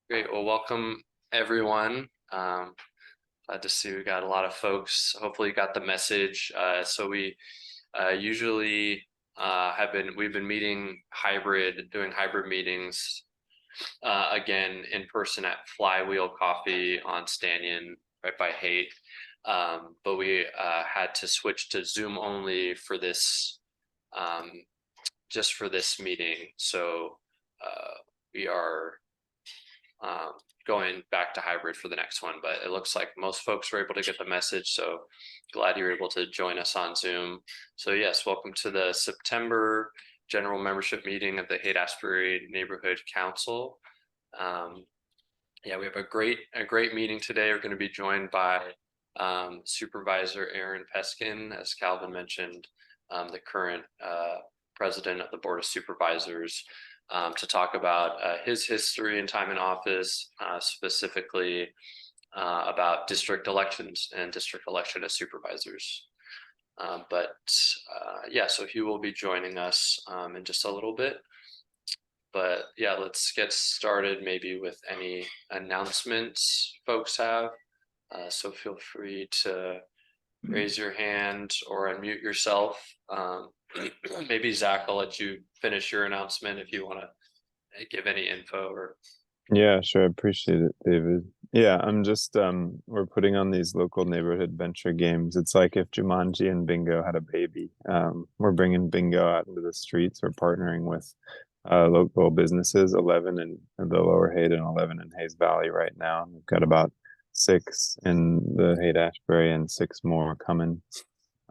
Great. Well, welcome everyone. Glad to see we got a lot of folks. Hopefully you got the message. So we usually we've been meeting doing hybrid meetings again in person at Flywheel Coffee on Stanion right by Haight. But we had to switch to Zoom only for this, um, just for this meeting. So we are um, going back to hybrid for the next one, but it looks like most folks were able to get the message. So glad you're able to join us on Zoom. So yes, welcome to the September general membership meeting of the Haight-Ashbury Neighborhood Council. Yeah, we have a great meeting today. We're going to be joined by Supervisor Aaron Peskin, as Calvin mentioned, the current president of the Board of Supervisors, to talk about his history and time in office, specifically about district elections and district election of supervisors. Yeah, so he will be joining us in just a little bit. But yeah, let's get started maybe with any announcements folks have. So feel free to raise your hand or unmute yourself. Maybe Zach, I'll let you finish your announcement if you want to give any info or. Yeah, sure. I appreciate it, David. Yeah, I'm just we're putting on these local neighborhood venture games. It's like if Jumanji and Bingo had a baby. We're bringing Bingo out into the streets. We're partnering with local businesses, 11 in the Lower Haight and 11 in Hayes Valley right now. We've got about 6 in the Haight-Ashbury and 6 more coming.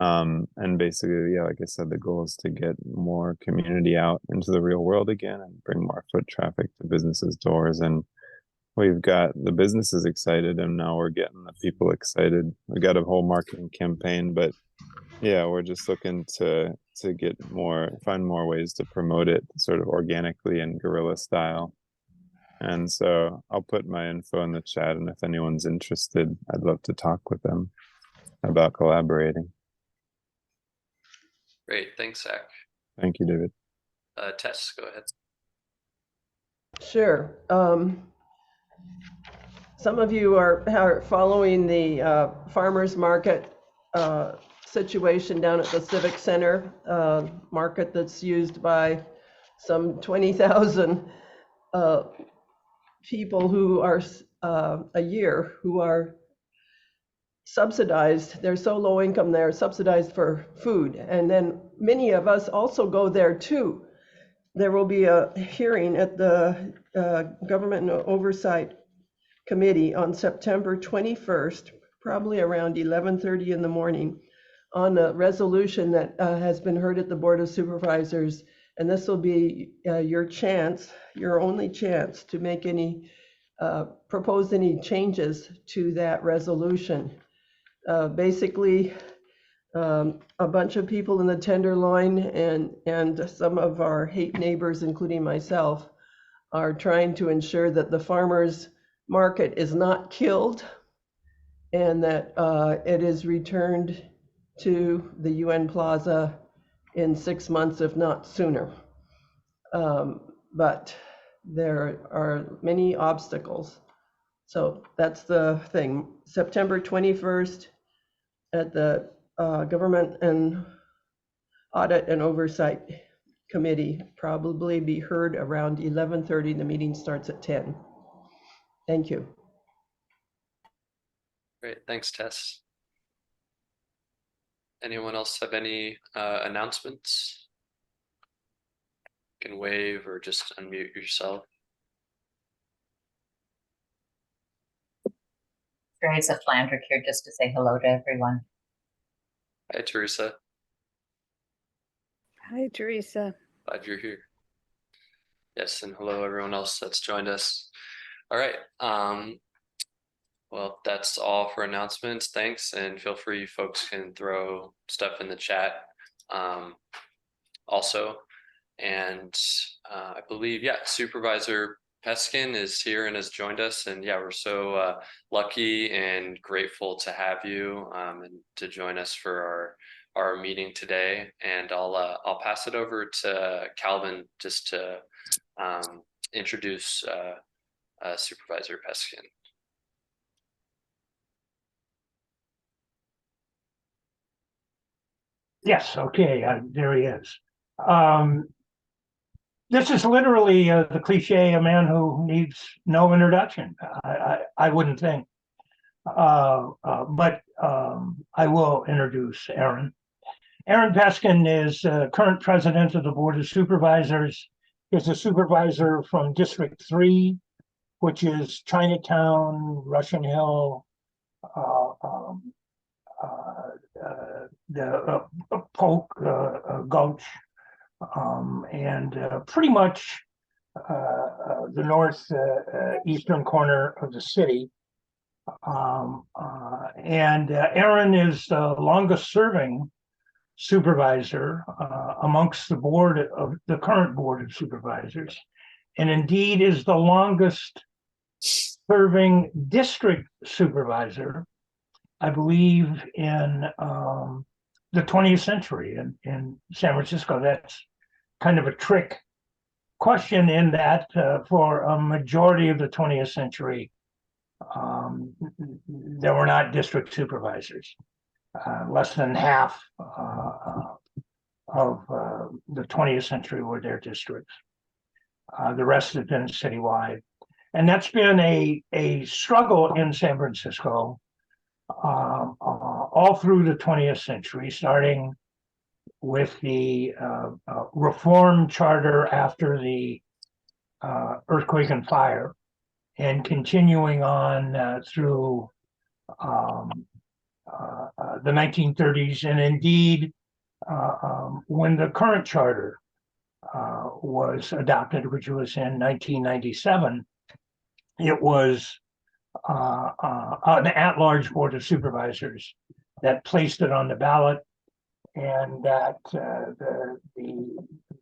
And basically, yeah, like I said, the goal is to get more community out into the real world again and bring more foot traffic to businesses' doors. And we've got the businesses excited, and now we're getting the people excited. We got a whole marketing campaign, but yeah, we're just looking to find more ways to promote it sort of organically and guerrilla style. And so I'll put my info in the chat, and if anyone's interested, I'd love to talk with them about collaborating. Great, thanks, Zach. Thank you, David. Tess, go ahead. Sure. Some of you are following the farmers market situation down at the Civic Center, market that's used by some 20,000 people who are a year who are subsidized. They're so low income, they're subsidized for food. And then many of us also go there too. There will be a hearing at the Government and Oversight Committee on September 21st, probably around 11:30 in the morning, on a resolution that has been heard at the Board of Supervisors. And this will be your only chance to make propose any changes to that resolution. Basically, a bunch of people in the Tenderloin and some of our Haight neighbors, including myself, are trying to ensure that the farmers market is not killed and that it is returned to the UN Plaza in 6 months, if not sooner. But there are many obstacles. So that's the thing. September 21st at the Government and Audit and Oversight Committee, probably be heard around 11:30. The meeting starts at 10. Thank you. Great, thanks, Tess. Anyone else have any announcements? You can wave or just unmute yourself. Teresa Flandrick here just to say hello to everyone. Hi, Teresa. Hi, Teresa. Glad you're here. Yes, and hello everyone else that's joined us. All right. Well, that's all for announcements. Thanks, and feel free, folks can throw stuff in the chat also. And I believe, yeah, Supervisor Peskin is here and has joined us, and yeah, we're so lucky and grateful to have you and to join us for our meeting today. And I'll pass it over to Calvin just to introduce Supervisor Peskin. Yes, okay, there he is. This is literally the cliche, a man who needs no introduction. I wouldn't think. But I will introduce Aaron. Aaron Peskin is current president of the Board of Supervisors. He's a supervisor from District 3, which is Chinatown, Russian Hill, the Polk Gulch, and pretty much the northeastern corner of the city. And Aaron is the longest serving supervisor amongst the current board of supervisors, and indeed is the longest serving district supervisor, I believe, in the 20th century in San Francisco. That's kind of a trick question in that for a majority of the 20th century, there were not district supervisors. Less than half of the 20th century were their districts. The rest have been citywide. And that's been a struggle in San Francisco all through the 20th century, starting with the reform charter after the earthquake and fire, and continuing on through the 1930s, and indeed when the current charter was adopted, which was in 1997, it was an at-large board of supervisors that placed it on the ballot, and that the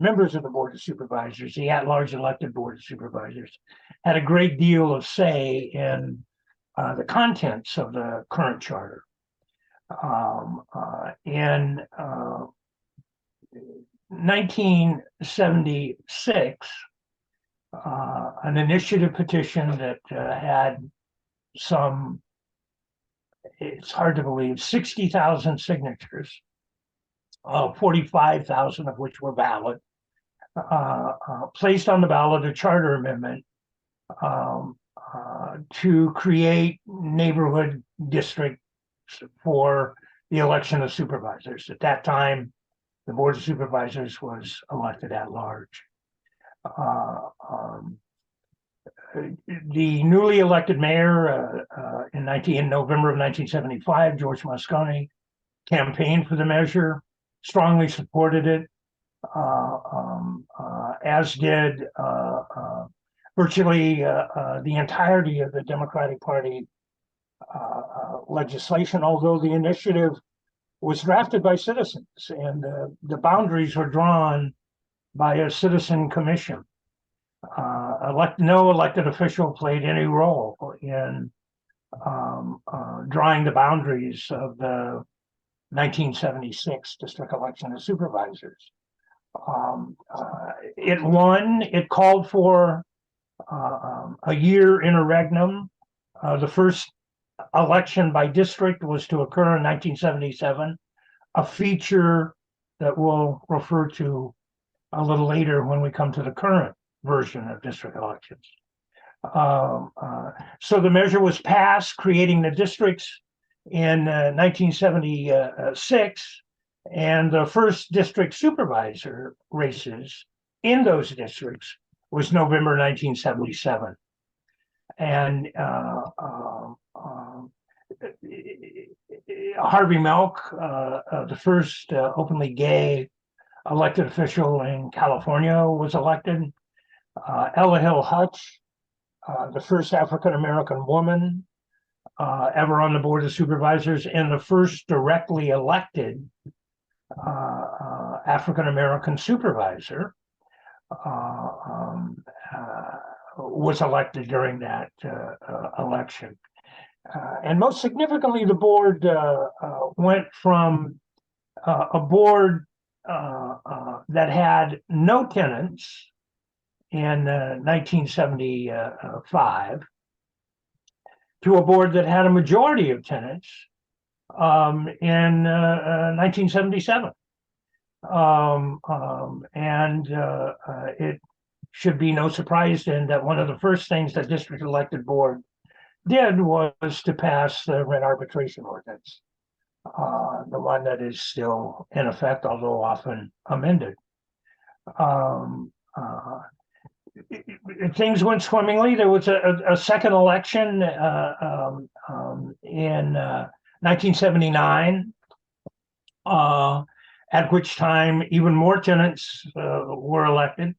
members of the board of supervisors, the at-large elected board of supervisors, had a great deal of say in the contents of the current charter. In 1976, an initiative petition that had some, it's hard to believe, 60,000 signatures, 45,000 of which were valid, placed on the ballot a charter amendment to create neighborhood districts for the election of supervisors. At that time, the Board of Supervisors was elected at large. The newly elected mayor in November of 1975, George Moscone, campaigned for the measure, strongly supported it, as did virtually the entirety of the Democratic Party legislation, although the initiative was drafted by citizens and the boundaries were drawn by a citizen commission. No elected official played any role in drawing the boundaries of the 1976 district election of supervisors. It won. It called for a year interregnum. The first election by district was to occur in 1977, a feature that we'll refer to a little later when we come to the current version of district elections. So the measure was passed, creating the districts in 1976, and the first district supervisor races in those districts was November 1977. And Harvey Milk, the first openly gay elected official in California, was elected. Ella Hill Hutch, the first African-American woman ever on the Board of Supervisors, and the first directly elected African-American supervisor, was elected during that election. And most significantly, the board went from a board that had no tenants in 1975 to a board that had a majority of tenants in 1977. It should be no surprise then that one of the first things the district elected board did was to pass the rent arbitration ordinance, the one that is still in effect, although often amended. Things went swimmingly. There was a second election in 1979, at which time even more tenants were elected.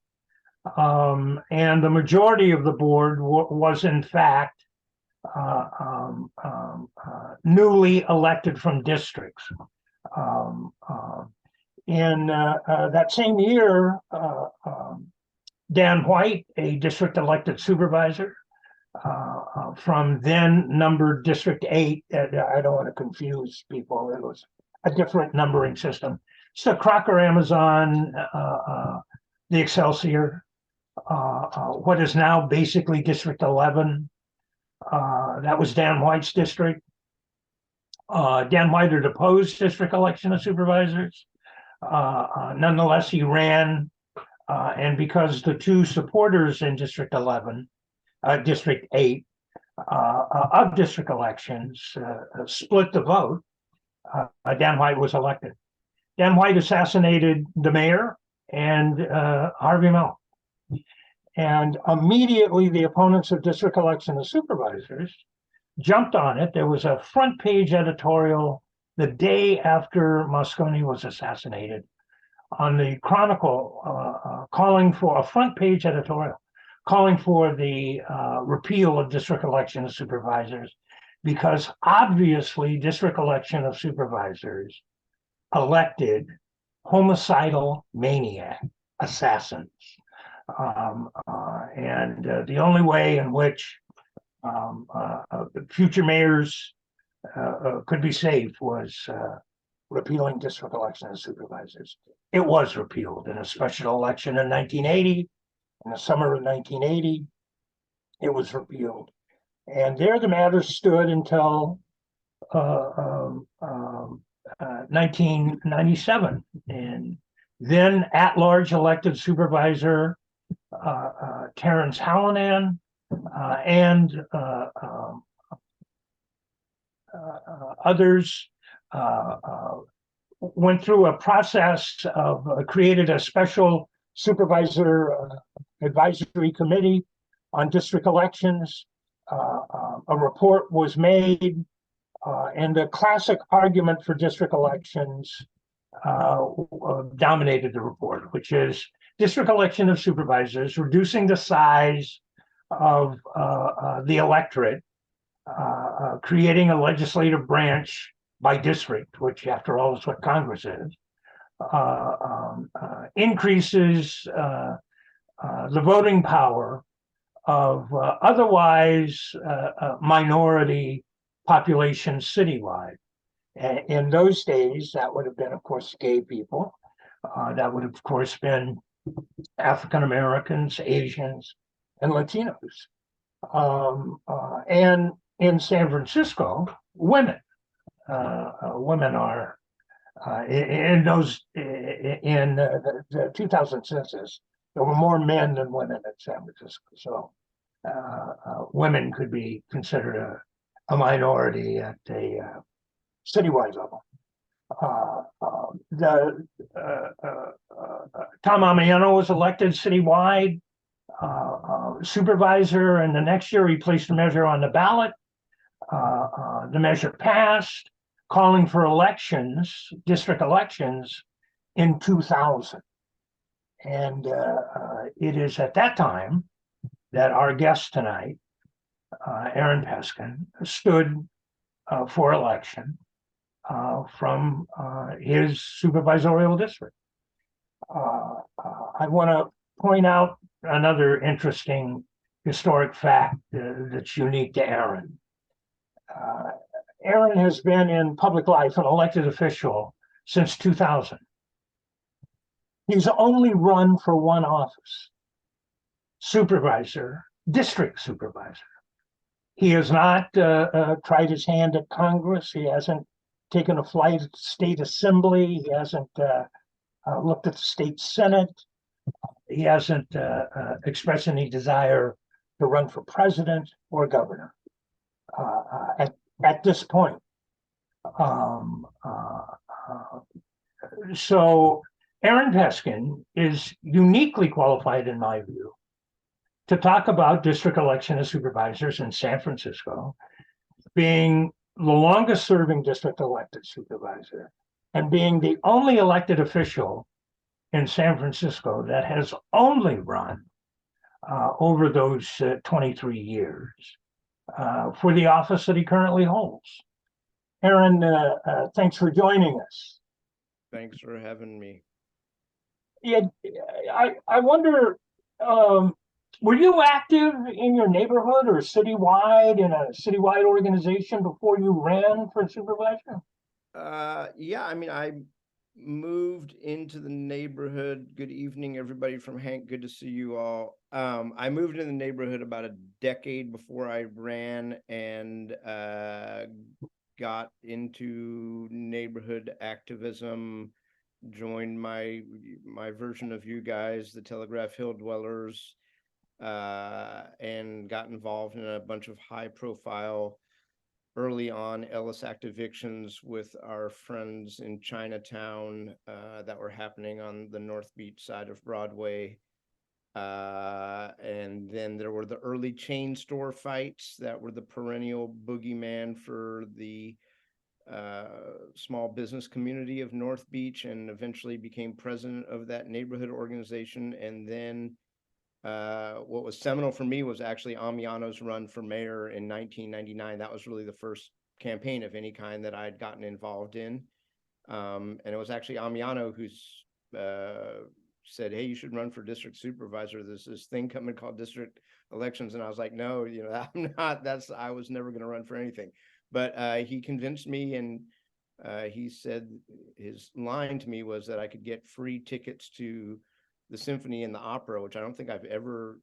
And the majority of the board was in fact newly elected from districts. In that same year, Dan White, a district elected supervisor from then numbered District 8, I don't want to confuse people, it was a different numbering system. So Crocker, Amazon, the Excelsior, what is now basically District 11. That was Dan White's district. Dan White had opposed district election of supervisors. Nonetheless, he ran, and because the two supporters in District 11, District 8, of district elections split the vote, Dan White was elected. Dan White assassinated the mayor and Harvey Milk. And immediately the opponents of district election of supervisors jumped on it. There was a front page editorial the day after Moscone was assassinated on the Chronicle, calling for a front page editorial, calling for the repeal of district election of supervisors, because obviously district election of supervisors elected homicidal maniac assassins. The only way in which future mayors could be safe was repealing district election of supervisors. It was repealed in a special election in 1980. In the summer of 1980, it was repealed. And there the matter stood until 1997. And then at-large elected supervisor Terrence Hallinan and others went through a process of created a special supervisor advisory committee on district elections. A report was made, and the classic argument for district elections dominated the report, which is district election of supervisors, reducing the size of the electorate, creating a legislative branch by district, which after all is what Congress is, increases the voting power of otherwise minority populations citywide. In those days, that would have been, of course, gay people. That would have, of course, been African Americans, Asians, and Latinos. And in San Francisco, women. Women are in the 2000 census. There were more men than women in San Francisco, so women could be considered a minority at a citywide level. Tom Amiano was elected citywide supervisor, and the next year he placed the measure on the ballot. The measure passed, calling for elections, district elections, in 2000. And it is at that time that our guest tonight, Aaron Peskin, stood for election from his supervisorial district. I want to point out another interesting historic fact that's unique to Aaron. Aaron has been in public life, an elected official, since 2000. He's only run for one office. supervisor, district supervisor. He has not tried his hand at Congress. He hasn't taken a flight at the state assembly. He hasn't looked at the state senate. He hasn't expressed any desire to run for president or governor at this point. So Aaron Peskin is uniquely qualified, in my view, to talk about district election of supervisors in San Francisco, being the longest serving district elected supervisor and being the only elected official in San Francisco that has only run over those 23 years for the office that he currently holds. Aaron, thanks for joining us. Thanks for having me. Yeah, I wonder, were you active in your neighborhood or citywide in a citywide organization before you ran for supervisor? Yeah, I mean, I moved into the neighborhood. Good evening, everybody from HANC. Good to see you all. I moved in the neighborhood about a decade before I ran and got into neighborhood activism, joined my version of you guys, the Telegraph Hill dwellers, and got involved in a bunch of high profile early on Ellis Act evictions with our friends in Chinatown that were happening on the North Beach side of Broadway. And then there were the early chain store fights that were the perennial boogeyman for the small business community of North Beach, and eventually became president of that neighborhood organization. And then what was seminal for me was actually Amiano's run for mayor in 1999. That was really the first campaign of any kind that I'd gotten involved in. And it was actually Amiano who's said, hey, you should run for district supervisor. There's this thing coming called district elections. And I was like, no, I'm not, I was never going to run for anything. But he convinced me, and he said his line to me was that I could get free tickets to the symphony and the opera, which I don't think I've ever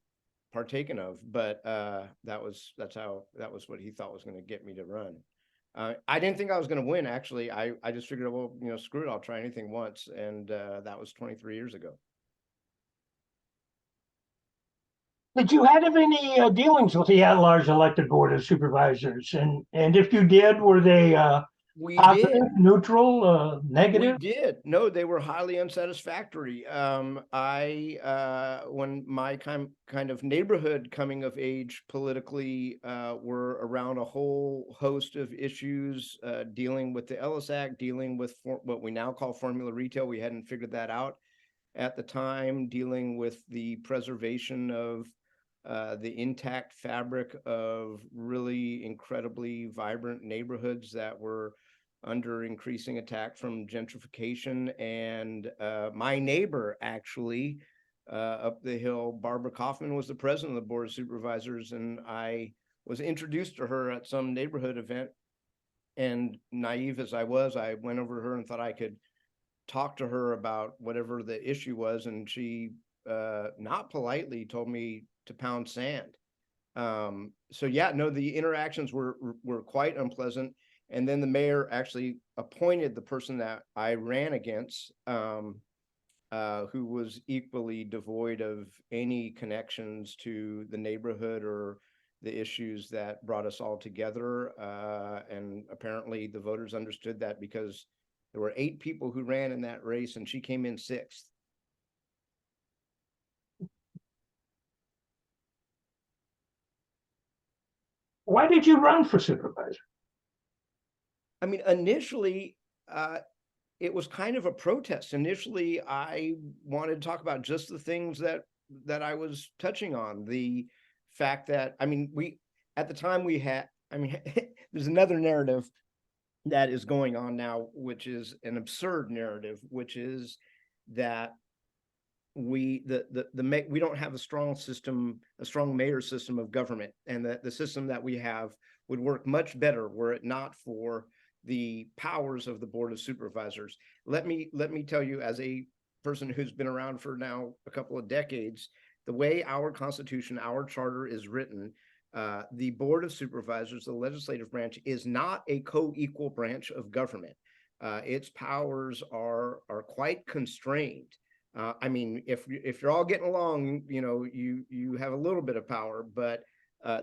partaken of, but that was what he thought was going to get me to run. I didn't think I was going to win, actually. I just figured, well, screw it, I'll try anything once. And that was 23 years ago. Did you have any dealings with the at-large elected board of supervisors? And if you did, were they We positive, did. neutral, negative? We did. No, they were highly unsatisfactory. When my kind of neighborhood coming of age politically were around a whole host of issues, dealing with the Ellis Act, dealing with what we now call formula retail. We hadn't figured that out at the time, dealing with the preservation of the intact fabric of really incredibly vibrant neighborhoods that were under increasing attack from gentrification. And my neighbor, actually, up the hill, Barbara Kaufman, was the president of the board of supervisors, and I was introduced to her at some neighborhood event. And naive as I was, I went over to her and thought I could talk to her about whatever the issue was, and she not politely told me to pound sand. So yeah, no, the interactions were quite unpleasant. And then the mayor actually appointed the person that I ran against, who was equally devoid of any connections to the neighborhood or the issues that brought us all together. And apparently the voters understood that, because there were 8 people who ran in that race and she came in 6th. Why did you run for supervisor? I mean, initially, it was kind of a protest. Initially, I wanted to talk about just the things that I was touching on. The fact that, I mean, at the time we had, I mean, there's another narrative that is going on now, which is an absurd narrative, which is that we don't have a strong system, a strong mayor system of government, and that the system that we have would work much better were it not for the powers of the board of supervisors. Let me tell you, as a person who's been around for now a couple of decades, the way our Constitution, our charter is written, the Board of Supervisors, the legislative branch, is not a co-equal branch of government. Its powers are quite constrained. I mean, if you're all getting along, you have a little bit of power, but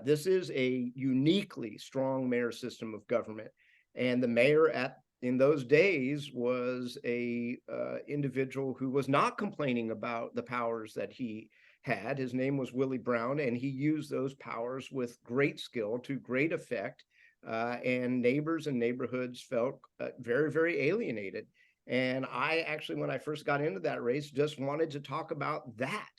this is a uniquely strong mayor system of government. And the mayor in those days was a individual who was not complaining about the powers that he had. His name was Willie Brown, and he used those powers with great skill to great effect. And neighbors and neighborhoods felt very, very alienated. And I actually, when I first got into that race, just wanted to talk about that.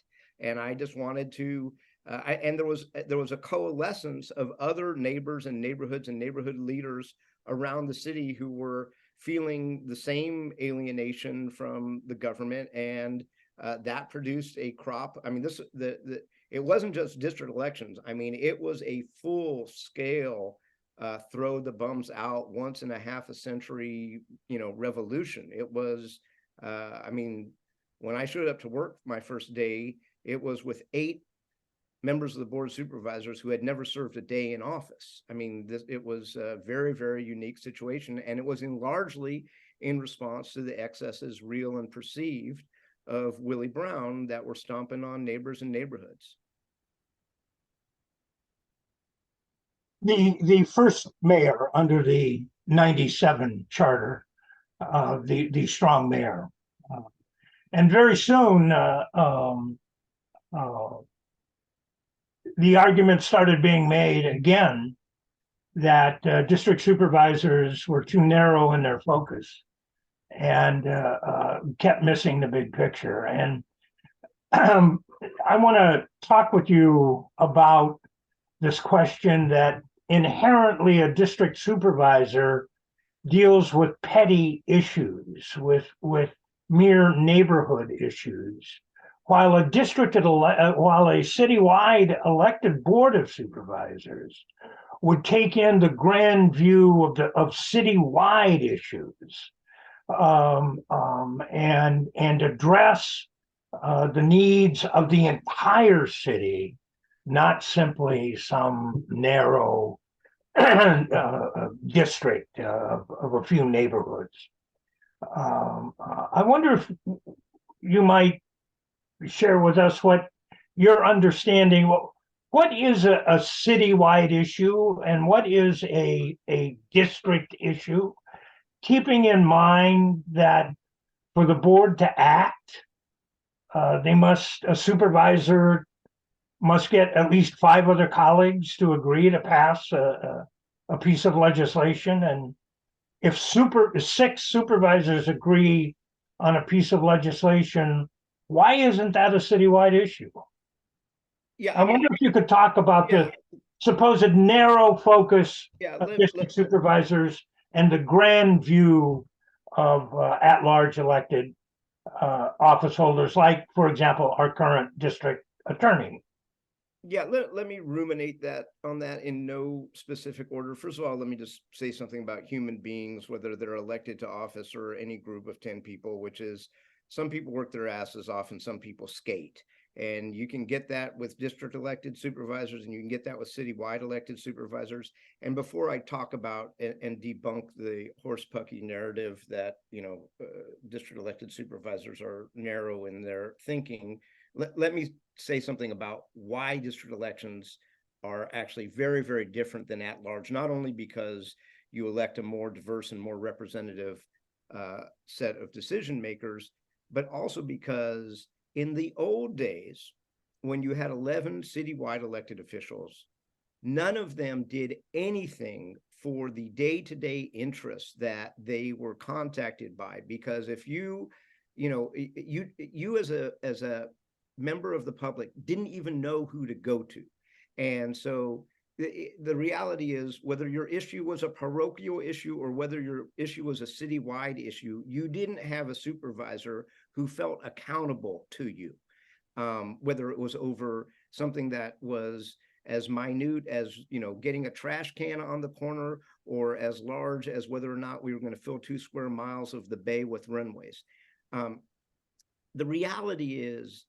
And I just wanted to, and there was a coalescence of other neighbors and neighborhoods and neighborhood leaders around the city who were feeling the same alienation from the government, and that produced a crop. I mean, it wasn't just district elections. I mean, it was a full scale throw the bums out, once in a half a century, revolution. It was, I mean, when I showed up to work my first day, it was with 8 members of the Board of Supervisors who had never served a day in office. I mean, it was a very, very unique situation, and it was largely in response to the excesses, real and perceived, of Willie Brown that were stomping on neighbors and neighborhoods. The first mayor under the 97 charter, the strong mayor, and very soon the argument started being made again that district supervisors were too narrow in their focus and kept missing the big picture. And I want to talk with you about this question that inherently a district supervisor deals with petty issues, with mere neighborhood issues, while a citywide elected board of supervisors would take in the grand view of citywide issues and address the needs of the entire city, not simply some narrow district of a few neighborhoods. I wonder if you might share with us what your understanding, what is a citywide issue and what is a district issue, keeping in mind that for the board to act, a supervisor must get at least 5 other colleagues to agree to pass a piece of legislation. And if 6 supervisors agree on a piece of legislation, why isn't that a citywide issue? Yeah, I wonder if you could talk about the supposed narrow focus of district supervisors and the grand view of at-large elected office holders, like, for example, our current district attorney. Yeah, let me ruminate on that in no specific order. First of all, let me just say something about human beings, whether they're elected to office or any group of 10 people, which is some people work their asses off and some people skate. And you can get that with district elected supervisors, and you can get that with citywide elected supervisors. And before I talk about and debunk the horse pucky narrative that, district elected supervisors are narrow in their thinking, let me say something about why district elections are actually very, very different than at large, not only because you elect a more diverse and more representative set of decision makers, but also because in the old days, when you had 11 citywide elected officials, none of them did anything for the day-to-day interests that they were contacted by. Because if you as a member of the public didn't even know who to go to. And so the reality is, whether your issue was a parochial issue or whether your issue was a citywide issue, you didn't have a supervisor who felt accountable to you, whether it was over something that was as minute as, getting a trash can on the corner, or as large as whether or not we were going to fill 2 square miles of the bay with runways. The reality is,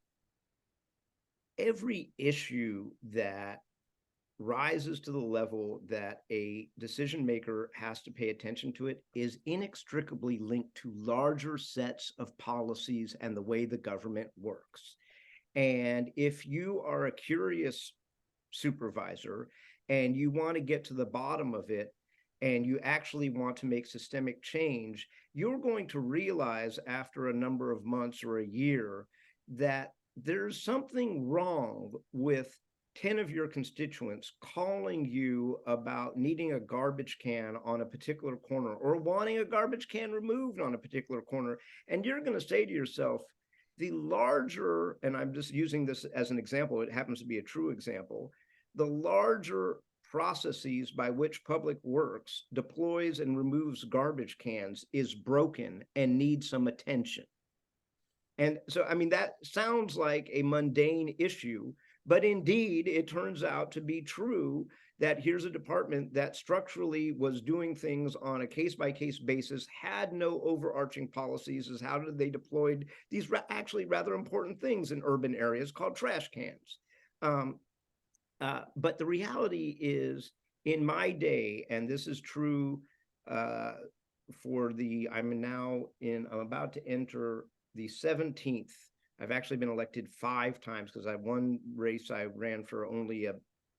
every issue that rises to the level that a decision maker has to pay attention to it is inextricably linked to larger sets of policies and the way the government works. And if you are a curious supervisor and you want to get to the bottom of it, and you actually want to make systemic change, you're going to realize after a number of months or a year that there's something wrong with 10 of your constituents calling you about needing a garbage can on a particular corner or wanting a garbage can removed on a particular corner. And you're going to say to yourself, the larger, and I'm just using this as an example, it happens to be a true example, the larger processes by which public works deploys and removes garbage cans is broken and needs some attention. And so, I mean, that sounds like a mundane issue, but indeed it turns out to be true that here's a department that structurally was doing things on a case-by-case basis, had no overarching policies as how did they deployed these actually rather important things in urban areas called trash cans. But the reality is, in my day, and this is true I'm about to enter the 17th. I've actually been elected 5 times because I one race I ran for only a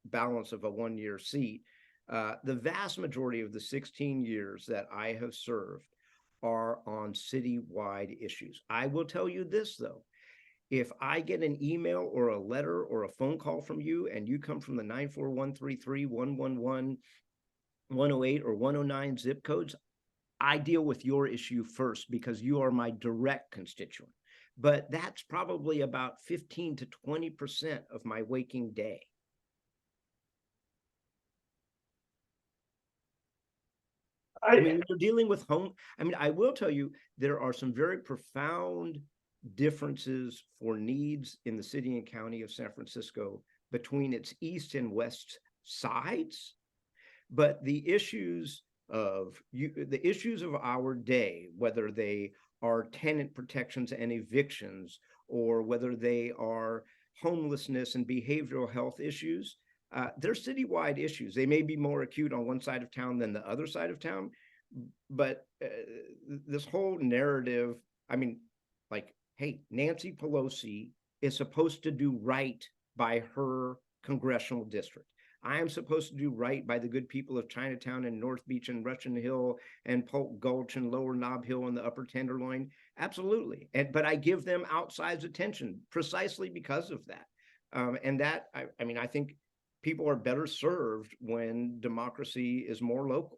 balance of a 1-year seat. The vast majority of the 16 years that I have served are on citywide issues. I will tell you this, though. If I get an email or a letter or a phone call from you and you come from the 94133, 111, 108, or 109 zip codes, I deal with your issue first because you are my direct constituent. But that's probably about 15 to 20% of my waking day. I mean, we're dealing with I will tell you, there are some very profound differences for needs in the city and county of San Francisco between its east and west sides, but the issues of our day, whether they are tenant protections and evictions, or whether they are homelessness and behavioral health issues, they're citywide issues. They may be more acute on one side of town than the other side of town, but this whole narrative, I mean, like, hey, Nancy Pelosi is supposed to do right by her congressional district. I am supposed to do right by the good people of Chinatown and North Beach and Russian Hill and Polk Gulch and Lower Nob Hill and the Upper Tenderloin. Absolutely. But I give them outsized attention precisely because of that. And that, I think people are better served when democracy is more local.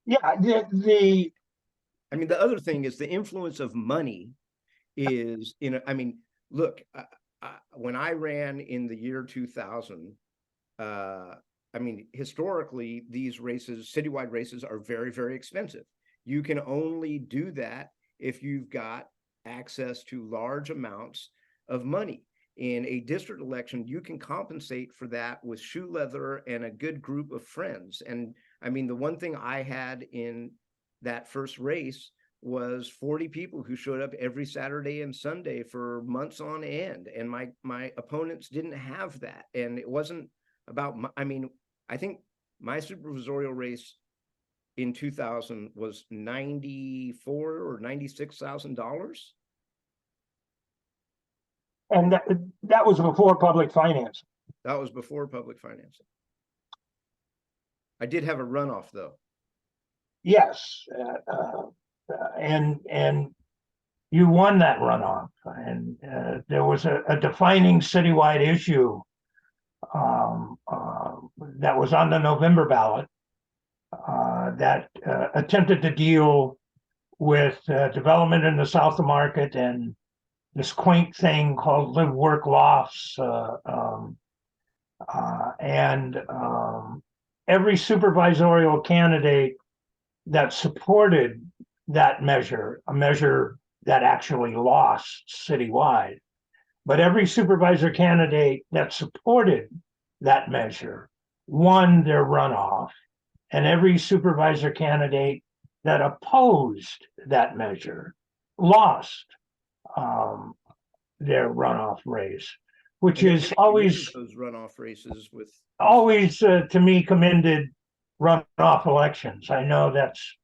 Yeah, the other thing is the influence of money is, look, when I ran in the year 2000, historically, these races, citywide races, are very, very expensive. You can only do that if you've got access to large amounts of money. In a district election, you can compensate for that with shoe leather and a good group of friends. And the one thing I had in that first race was 40 people who showed up every Saturday and Sunday for months on end. And my opponents didn't have that. And it wasn't about, I think my supervisorial race in 2000 was $94,000 or $96,000. And that was before public financing. That was before public financing. I did have a runoff, though. Yes, and you won that runoff, and there was a defining citywide issue that was on the November ballot that attempted to deal with development in the South of Market and this quaint thing called live work lofts, and every supervisorial candidate that supported that measure, a measure that actually lost citywide, but every supervisor candidate that supported that measure won their runoff, and every supervisor candidate that opposed that measure lost their runoff race, which And they're is getting always those runoff races with to me commended runoff elections. I know that's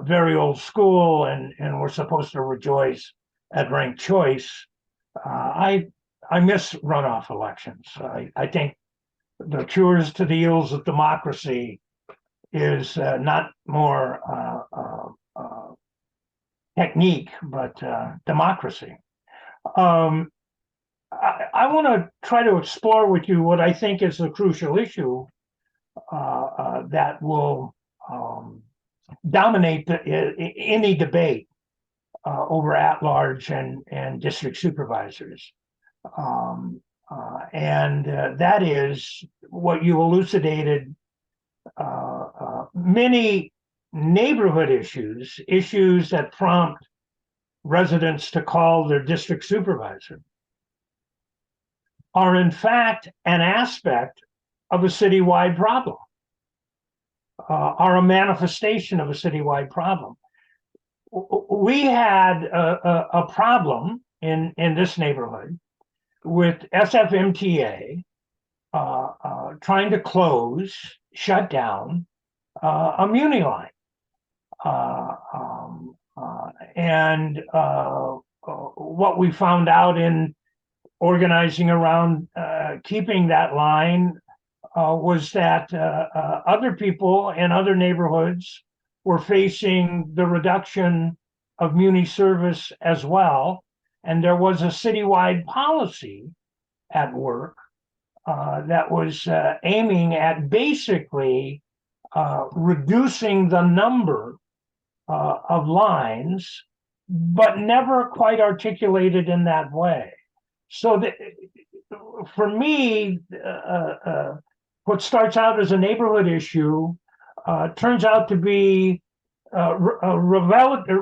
very old school, and we're supposed to rejoice at ranked choice. I miss runoff elections. I think the cures to the ills of democracy is not more technique, but democracy. I want to try to explore with you what I think is the crucial issue that will dominate any debate over at-large and district supervisors. And that is what you elucidated, many neighborhood issues that prompt residents to call their district supervisor, are in fact an aspect of a citywide problem, are a manifestation of a citywide problem. We had a problem in this neighborhood with SFMTA trying to shut down a Muni line. And what we found out in organizing around keeping that line was that other people in other neighborhoods were facing the reduction of Muni service as well. And there was a citywide policy at work that was aiming at basically reducing the number of lines, but never quite articulated in that way. So that, for me, what starts out as a neighborhood issue turns out to be revelatory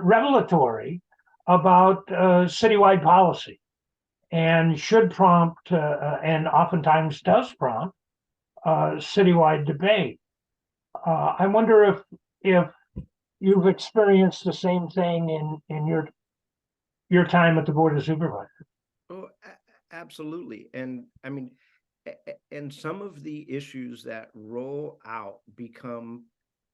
about citywide policy, and should prompt, and oftentimes does prompt, citywide debate. I wonder if you've experienced the same thing in your time at the Board of Supervisors. Oh, absolutely. And I mean, and some of the issues that roll out become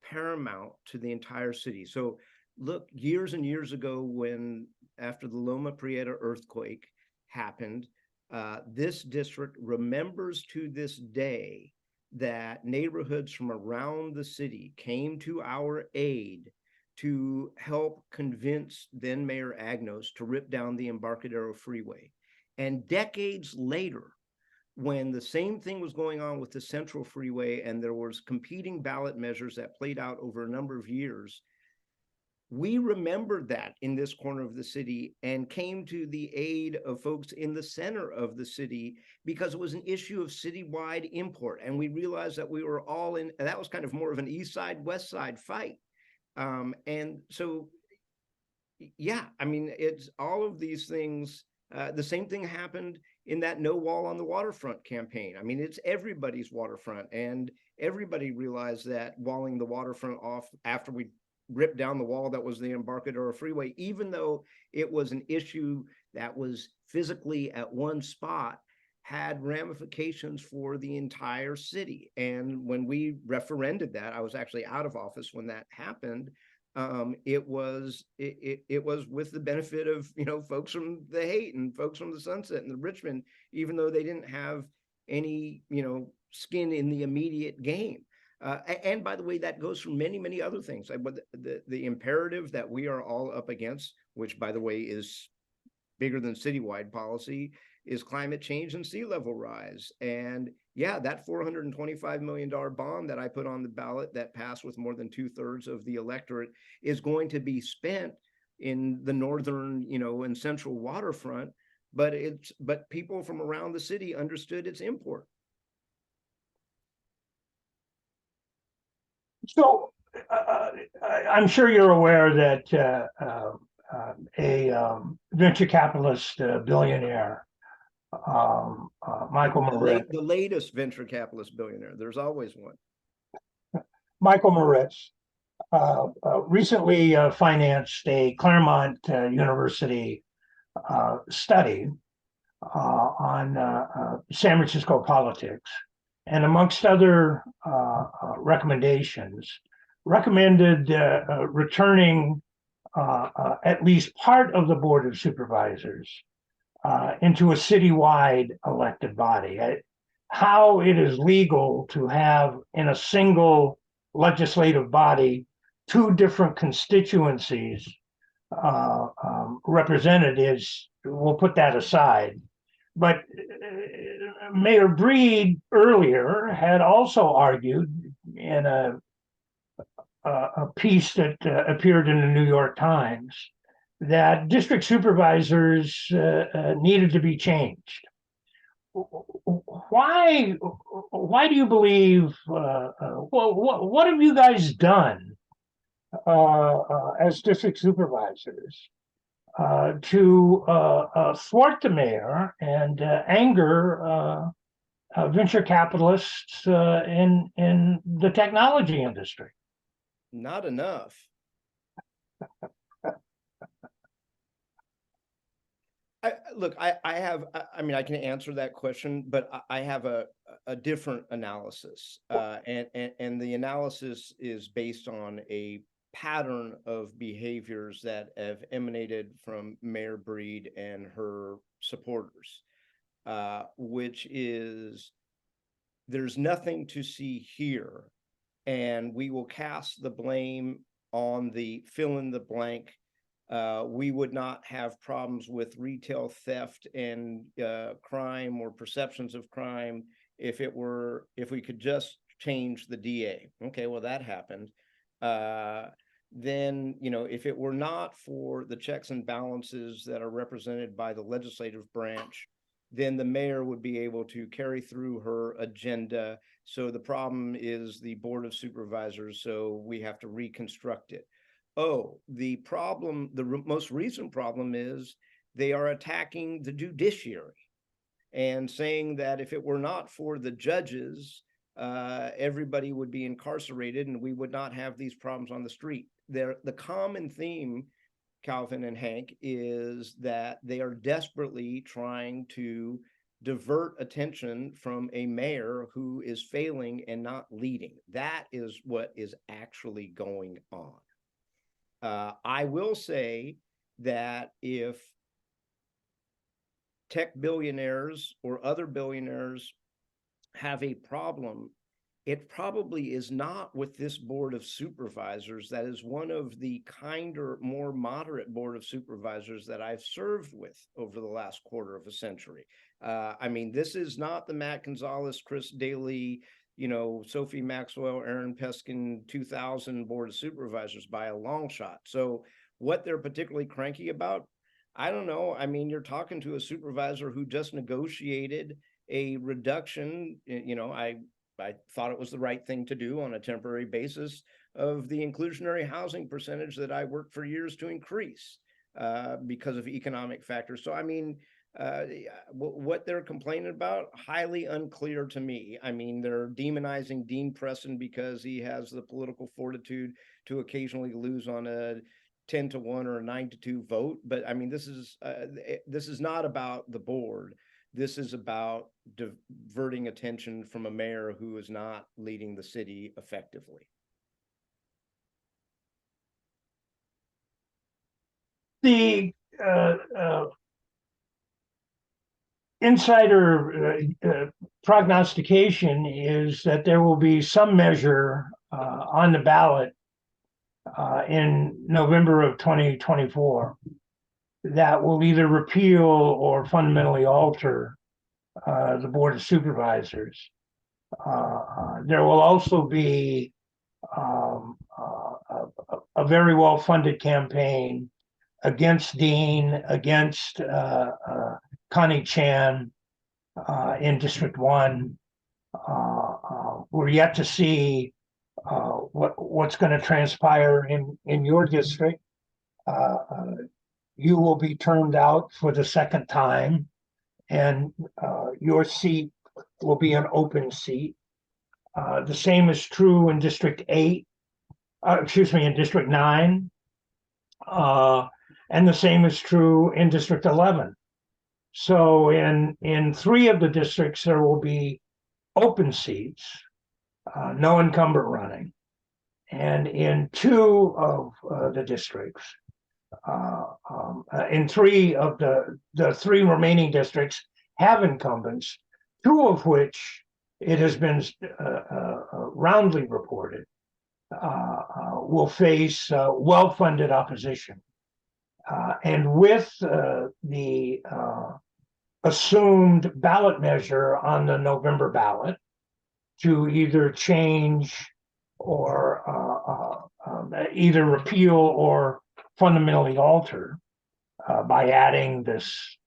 paramount to the entire city. So look, years and years ago, when after the Loma Prieta earthquake happened, this district remembers to this day that neighborhoods from around the city came to our aid to help convince then Mayor Agnos to rip down the Embarcadero Freeway. And decades later, when the same thing was going on with the Central Freeway and there was competing ballot measures that played out over a number of years, we remembered that in this corner of the city and came to the aid of folks in the center of the city because it was an issue of citywide import. And we realized that we were all in, and that was kind of more of an east side, west side fight. And so, yeah, I mean, it's all of these things. The same thing happened in that No Wall on the Waterfront campaign. I mean, it's everybody's waterfront, and everybody realized that walling the waterfront off after we ripped down the wall that was the Embarcadero Freeway, even though it was an issue that was physically at one spot, had ramifications for the entire city. And when we referended that, I was actually out of office when that happened. It was with the benefit of, you know, folks from the Haight and folks from the Sunset and the Richmond, even though they didn't have any, you know, skin in the immediate game. And by the way, that goes for many, many other things. But the imperative that we are all up against, which by the way is bigger than citywide policy, is climate change and sea level rise. And yeah, that $425 million bond that I put on the ballot that passed with more than 2/3 of the electorate is going to be spent in the northern, you know, and central waterfront, but people from around the city understood its import. So I'm sure you're aware that a venture capitalist billionaire, Michael Moritz. The latest venture capitalist billionaire. There's always one. Michael Moritz recently financed a Claremont University study on San Francisco politics, and amongst other recommendations, recommended returning at least part of the Board of Supervisors into a citywide elected body. How it is legal to have in a single legislative body two different constituencies represented is, we'll put that aside. But Mayor Breed earlier had also argued in a piece that appeared in the New York Times that district supervisors needed to be changed. Why do you believe? What have you guys done as district supervisors to thwart the mayor and anger venture capitalists in the technology industry? Not enough. I mean, I can answer that question, but I have a different analysis. And the analysis is based on a pattern of behaviors that have emanated from Mayor Breed and her supporters, which is there's nothing to see here. And we will cast the blame on the fill in the blank. We would not have problems with retail theft and crime or perceptions of crime if we could just change the DA. Okay, well, that happened. Then, if it were not for the checks and balances that are represented by the legislative branch, then the mayor would be able to carry through her agenda. So the problem is the Board of Supervisors, so we have to reconstruct it. Oh, the most recent problem is they are attacking the judiciary and saying that if it were not for the judges, everybody would be incarcerated and we would not have these problems on the street. The common theme, Calvin and Hank, is that they are desperately trying to divert attention from a mayor who is failing and not leading. That is what is actually going on. I will say that if tech billionaires or other billionaires have a problem, it probably is not with this Board of Supervisors. That is one of the kinder, more moderate Board of Supervisors that I've served with over the last quarter of a century. I mean, this is not the Matt Gonzalez, Chris Daly, Sophie Maxwell, Aaron Peskin 2000 Board of Supervisors by a long shot. So what they're particularly cranky about, I don't know. I mean, you're talking to a supervisor who just negotiated a reduction. I thought it was the right thing to do on a temporary basis of the inclusionary housing percentage that I worked for years to increase because of economic factors. So, I mean, what they're complaining about, highly unclear to me. I mean, they're demonizing Dean Preston because he has the political fortitude to occasionally lose on a 10-1 or a 9-2 vote. But I mean, this is not about the board. This is about diverting attention from a mayor who is not leading the city effectively. The insider prognostication is that there will be some measure on the ballot in November of 2024 that will either repeal or fundamentally alter the Board of Supervisors. There will also be a very well-funded campaign against Dean, against Connie Chan in District 1. We're yet to see what's going to transpire in your district. You will be turned out for the second time, and your seat will be an open seat. The same is true in District 8. in District 9. And the same is true in District 11. So in 3 of the districts, there will be open seats, no incumbent running. And in 2 of the districts, in 3 of the 3 remaining districts have incumbents, 2 of which it has been roundly reported will face well-funded opposition. And with the assumed ballot measure on the November ballot to either change or either repeal or fundamentally alter by adding this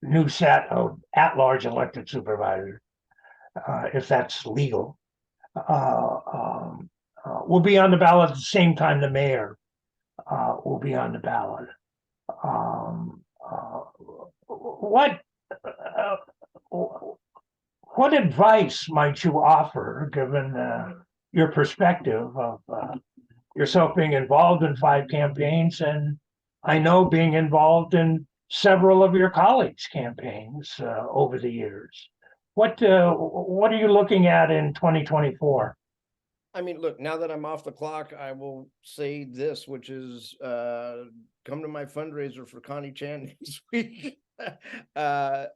new set of at-large elected supervisors, if that's legal, will be on the ballot at the same time the mayor will be on the ballot. What advice might you offer, given your perspective of yourself being involved in 5 campaigns, and I know being involved in several of your colleagues' campaigns over the years? What are you looking at in 2024? I mean, look, now that I'm off the clock, I will say this, which is come to my fundraiser for Connie Chan next week.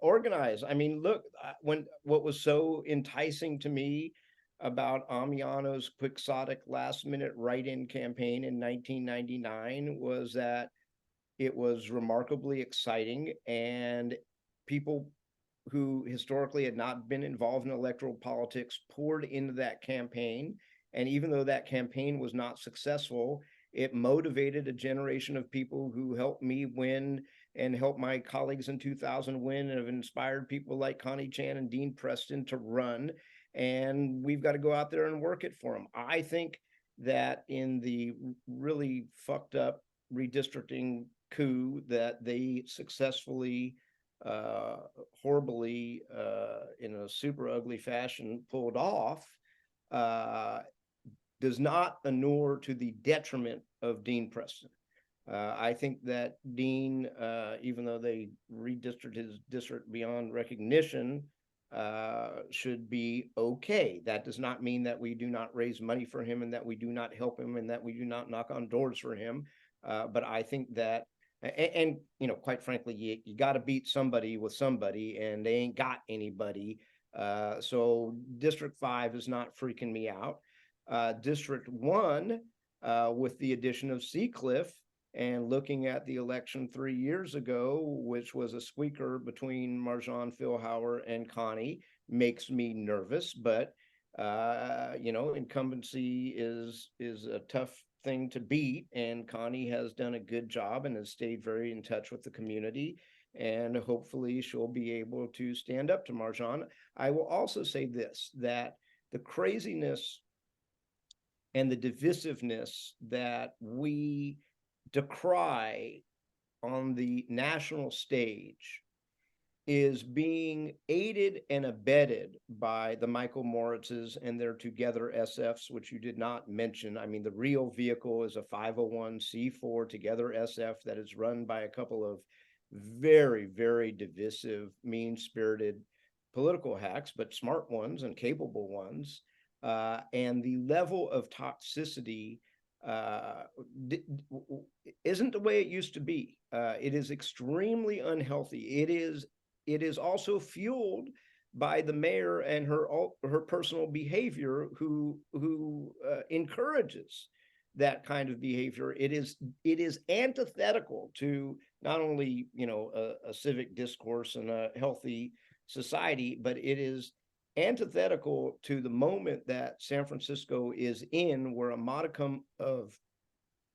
Organize. I mean, look, what was so enticing to me about Amiano's quixotic last-minute write-in campaign in 1999 was that it was remarkably exciting, and people who historically had not been involved in electoral politics poured into that campaign. And even though that campaign was not successful, it motivated a generation of people who helped me win and helped my colleagues in 2000 win, and have inspired people like Connie Chan and Dean Preston to run. And we've got to go out there and work it for them. I think that in the really fucked up redistricting coup that they successfully, horribly, in a super ugly fashion pulled off, does not inure to the detriment of Dean Preston. I think that Dean, even though they redistricted his district beyond recognition, should be okay. That does not mean that we do not raise money for him, and that we do not help him, and that we do not knock on doors for him. But I think that, and you know, quite frankly, you got to beat somebody with somebody, and they ain't got anybody. So District 5 is not freaking me out. District 1, with the addition of Seacliff, and looking at the election 3 years ago, which was a squeaker between Marjan Philhauer and Connie, makes me nervous. But you know, incumbency is a tough thing to beat, and Connie has done a good job and has stayed very in touch with the community, and hopefully she'll be able to stand up to Marjan. I will also say this, that the craziness and the divisiveness that we decry on the national stage is being aided and abetted by the Michael Moritzes and their Together SFs, which you did not mention. I mean, the real vehicle is a 501c4 Together SF that is run by a couple of very, very divisive, mean-spirited political hacks, but smart ones and capable ones. And the level of toxicity isn't the way it used to be. It is extremely unhealthy. It is also fueled by the mayor and her personal behavior, who encourages that kind of behavior. It is antithetical to not only, you know, a civic discourse and a healthy society, but it is antithetical to the moment that San Francisco is in, where a modicum of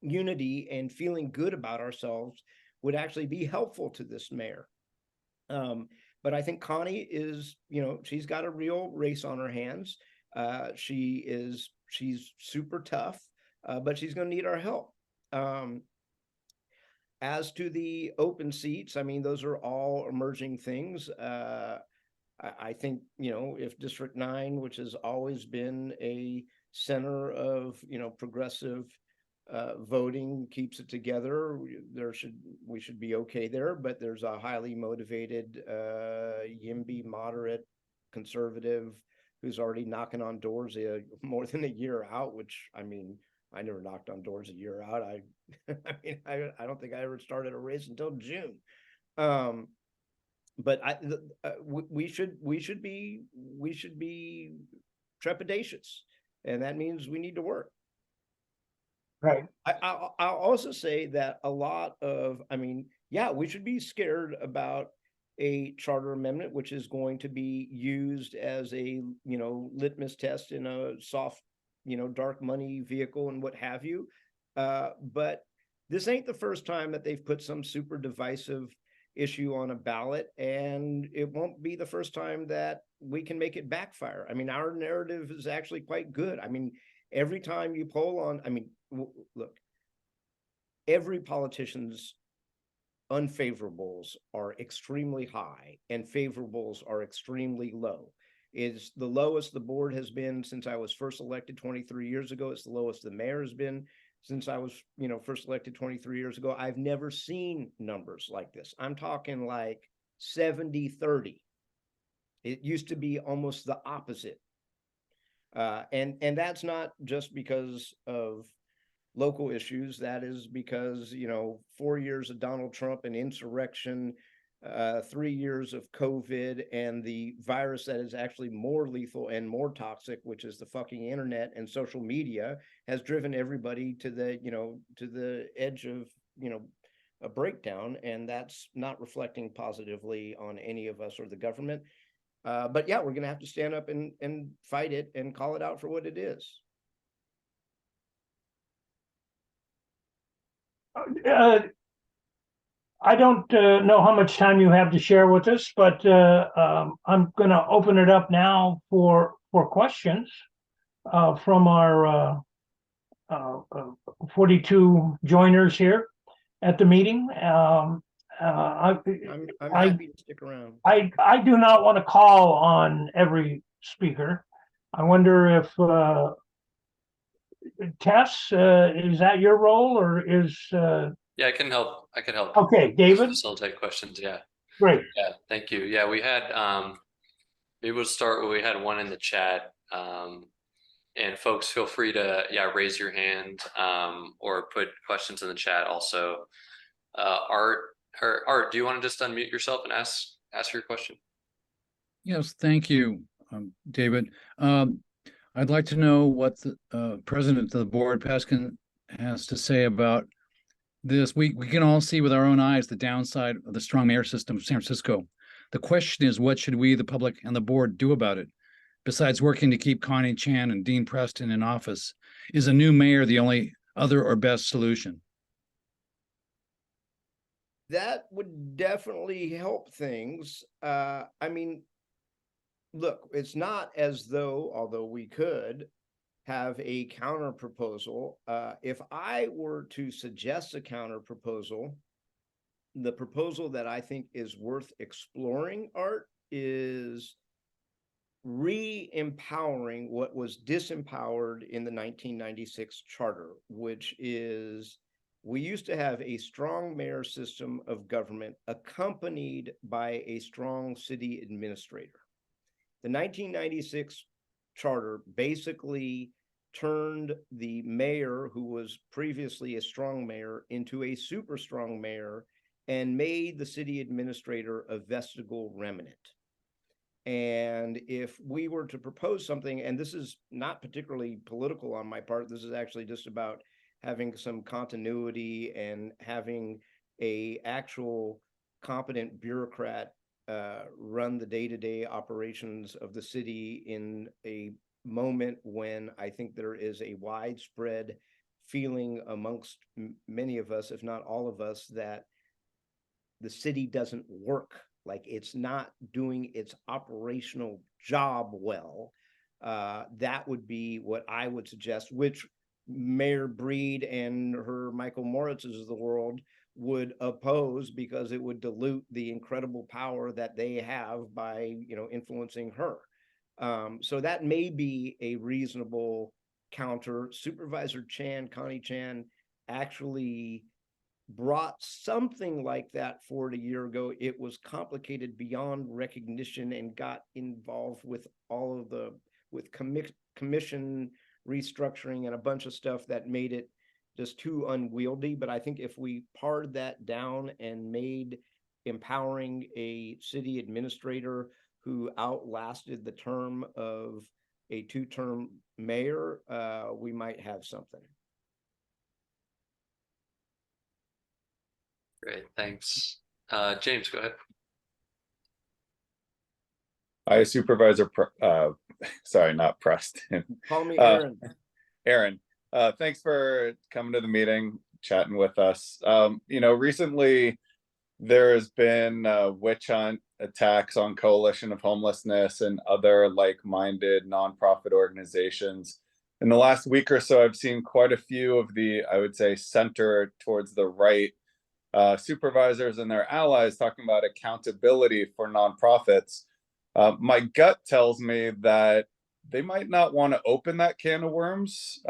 unity and feeling good about ourselves would actually be helpful to this mayor. But I think Connie is, you know, she's got a real race on her hands. She's super tough, but she's going to need our help. As to the open seats, I mean, those are all emerging things. I think, you know, if District 9, which has always been a center of, progressive voting keeps it together. We should be okay there, but there's a highly motivated YIMBY moderate conservative who's already knocking on doors more than a year out, which, I mean, I never knocked on doors a year out. I mean, I don't think I ever started a race until June. But we should be trepidatious, and that means we need to work. Right. I'll also say that a lot of, yeah, we should be scared about a charter amendment, which is going to be used as a, litmus test in a soft, dark money vehicle and what have you. But this ain't the first time that they've put some super divisive issue on a ballot, and it won't be the first time that we can make it backfire. I mean, our narrative is actually quite good. I mean, every time you poll on, look, every politician's unfavorables are extremely high and favorables are extremely low. It's the lowest the board has been since I was first elected 23 years ago. It's the lowest the mayor has been since I was, first elected 23 years ago. I've never seen numbers like this. I'm talking like 70-30. It used to be almost the opposite. And that's not just because of local issues. That is because, 4 years of Donald Trump and insurrection, 3 years of COVID, and the virus that is actually more lethal and more toxic, which is the fucking internet and social media, has driven everybody to the edge of, a breakdown. And that's not reflecting positively on any of us or the government. But yeah, we're going to have to stand up and fight it and call it out for what it is. I don't know how much time you have to share with us, but I'm going to open it up now for questions from our 42 joiners here at the meeting. I'm happy to stick around. I do not want to call on every speaker. I wonder if Tess, is that your role, or is Yeah, I can help. Okay, David. Facilitate questions. Yeah. Great. Yeah, thank you. Yeah, we had maybe we'll start where we had one in the chat. And folks, feel free to raise your hand or put questions in the chat also. Art, do you want to just unmute yourself and ask your question? Yes, thank you, David. I'd like to know what the president of the board, Peskin, has to say about this. We can all see with our own eyes the downside of the strong mayor system of San Francisco. The question is, what should we, the public, and the board do about it? Besides working to keep Connie Chan and Dean Preston in office, is a new mayor the only other or best solution? That would definitely help things. Look, it's not as though, although we could have a counter proposal. If I were to suggest a counter proposal, the proposal that I think is worth exploring, Art, is re-empowering what was disempowered in the 1996 charter, which is, we used to have a strong mayor system of government accompanied by a strong city administrator. The 1996 charter basically turned the mayor, who was previously a strong mayor, into a super strong mayor and made the city administrator a vestigial remnant. And if we were to propose something, and this is not particularly political on my part, this is actually just about having some continuity and having a actual competent bureaucrat run the day-to-day operations of the city in a moment when I think there is a widespread feeling amongst many of us, if not all of us, that the city doesn't work, like it's not doing its operational job well. That would be what I would suggest, which Mayor Breed and her Michael Moritzes of the world would oppose, because it would dilute the incredible power that they have by, influencing her. So that may be a reasonable counter, Supervisor Chan, Connie Chan, actually brought something like that forward a year ago. It was complicated beyond recognition and got involved with all of the, with commission restructuring and a bunch of stuff that made it just too unwieldy. But I think if we pared that down and made empowering a city administrator who outlasted the term of a two-term mayor, we might have something. Great, thanks. James, go ahead. Hi, Supervisor, sorry, not Preston. Call me Aaron. Aaron, thanks for coming to the meeting, chatting with us. Recently there has been witch hunt attacks on Coalition of Homelessness and other like-minded nonprofit organizations. In the last week or so, I've seen quite a few of the, I would say, center towards the right supervisors and their allies talking about accountability for nonprofits. My gut tells me that they might not want to open that can of worms.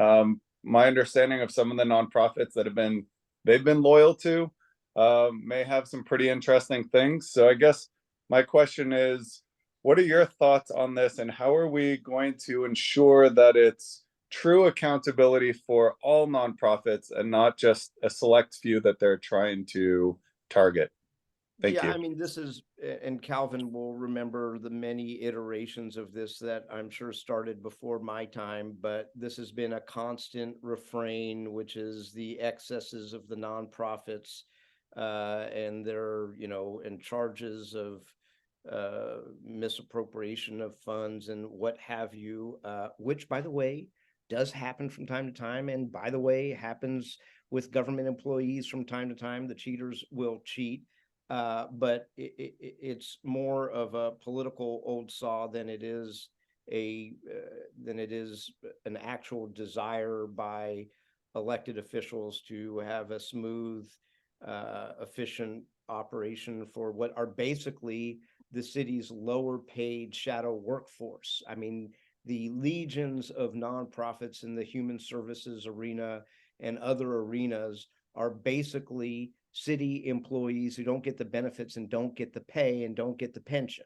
My understanding of some of the nonprofits that they've been loyal to may have some pretty interesting things. So I guess my question is, what are your thoughts on this, and how are we going to ensure that it's true accountability for all nonprofits and not just a select few that they're trying to target? Thank you. I mean, this is, and Calvin will remember the many iterations of this that I'm sure started before my time, but this has been a constant refrain, which is the excesses of the nonprofits and their, and charges of misappropriation of funds and what have you, which, by the way, does happen from time to time. And by the way, happens with government employees from time to time. The cheaters will cheat. But it's more of a political old saw than it is an actual desire by elected officials to have a smooth, efficient operation for what are basically the city's lower paid shadow workforce. I mean, the legions of nonprofits in the human services arena and other arenas are basically city employees who don't get the benefits and don't get the pay and don't get the pension.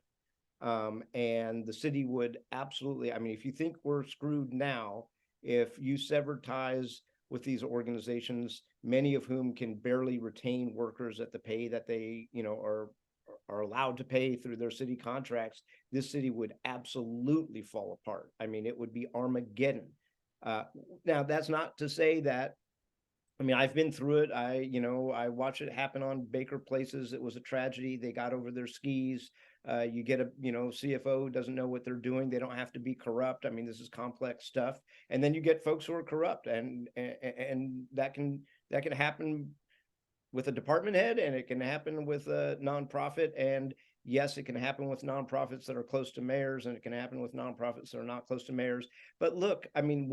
And the city would absolutely, I mean, if you think we're screwed now, if you sever ties with these organizations, many of whom can barely retain workers at the pay that they, are allowed to pay through their city contracts, this city would absolutely fall apart. I mean, it would be Armageddon. Now, that's not to say that, I mean, I've been through it. I watched it happen on Baker Places. It was a tragedy. They got over their skis. You get a, CFO doesn't know what they're doing. They don't have to be corrupt. I mean, this is complex stuff. And then you get folks who are corrupt, and that can happen with a department head, and it can happen with a nonprofit. And yes, it can happen with nonprofits that are close to mayors, and it can happen with nonprofits that are not close to mayors. But look, I mean,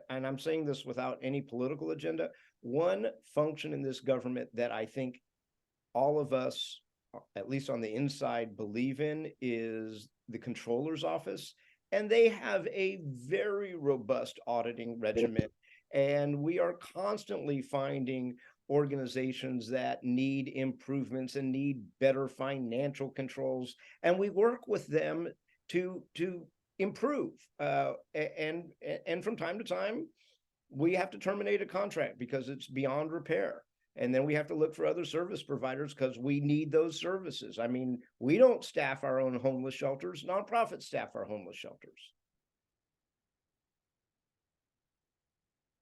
and I'm saying this without any political agenda, one function in this government that I think all of us, at least on the inside, believe in is the controller's office. And they have a very robust auditing regimen. And we are constantly finding organizations that need improvements and need better financial controls, and we work with them to improve. And from time to time, we have to terminate a contract because it's beyond repair, and then we have to look for other service providers because we need those services. I mean, we don't staff our own homeless shelters; nonprofits staff our homeless shelters.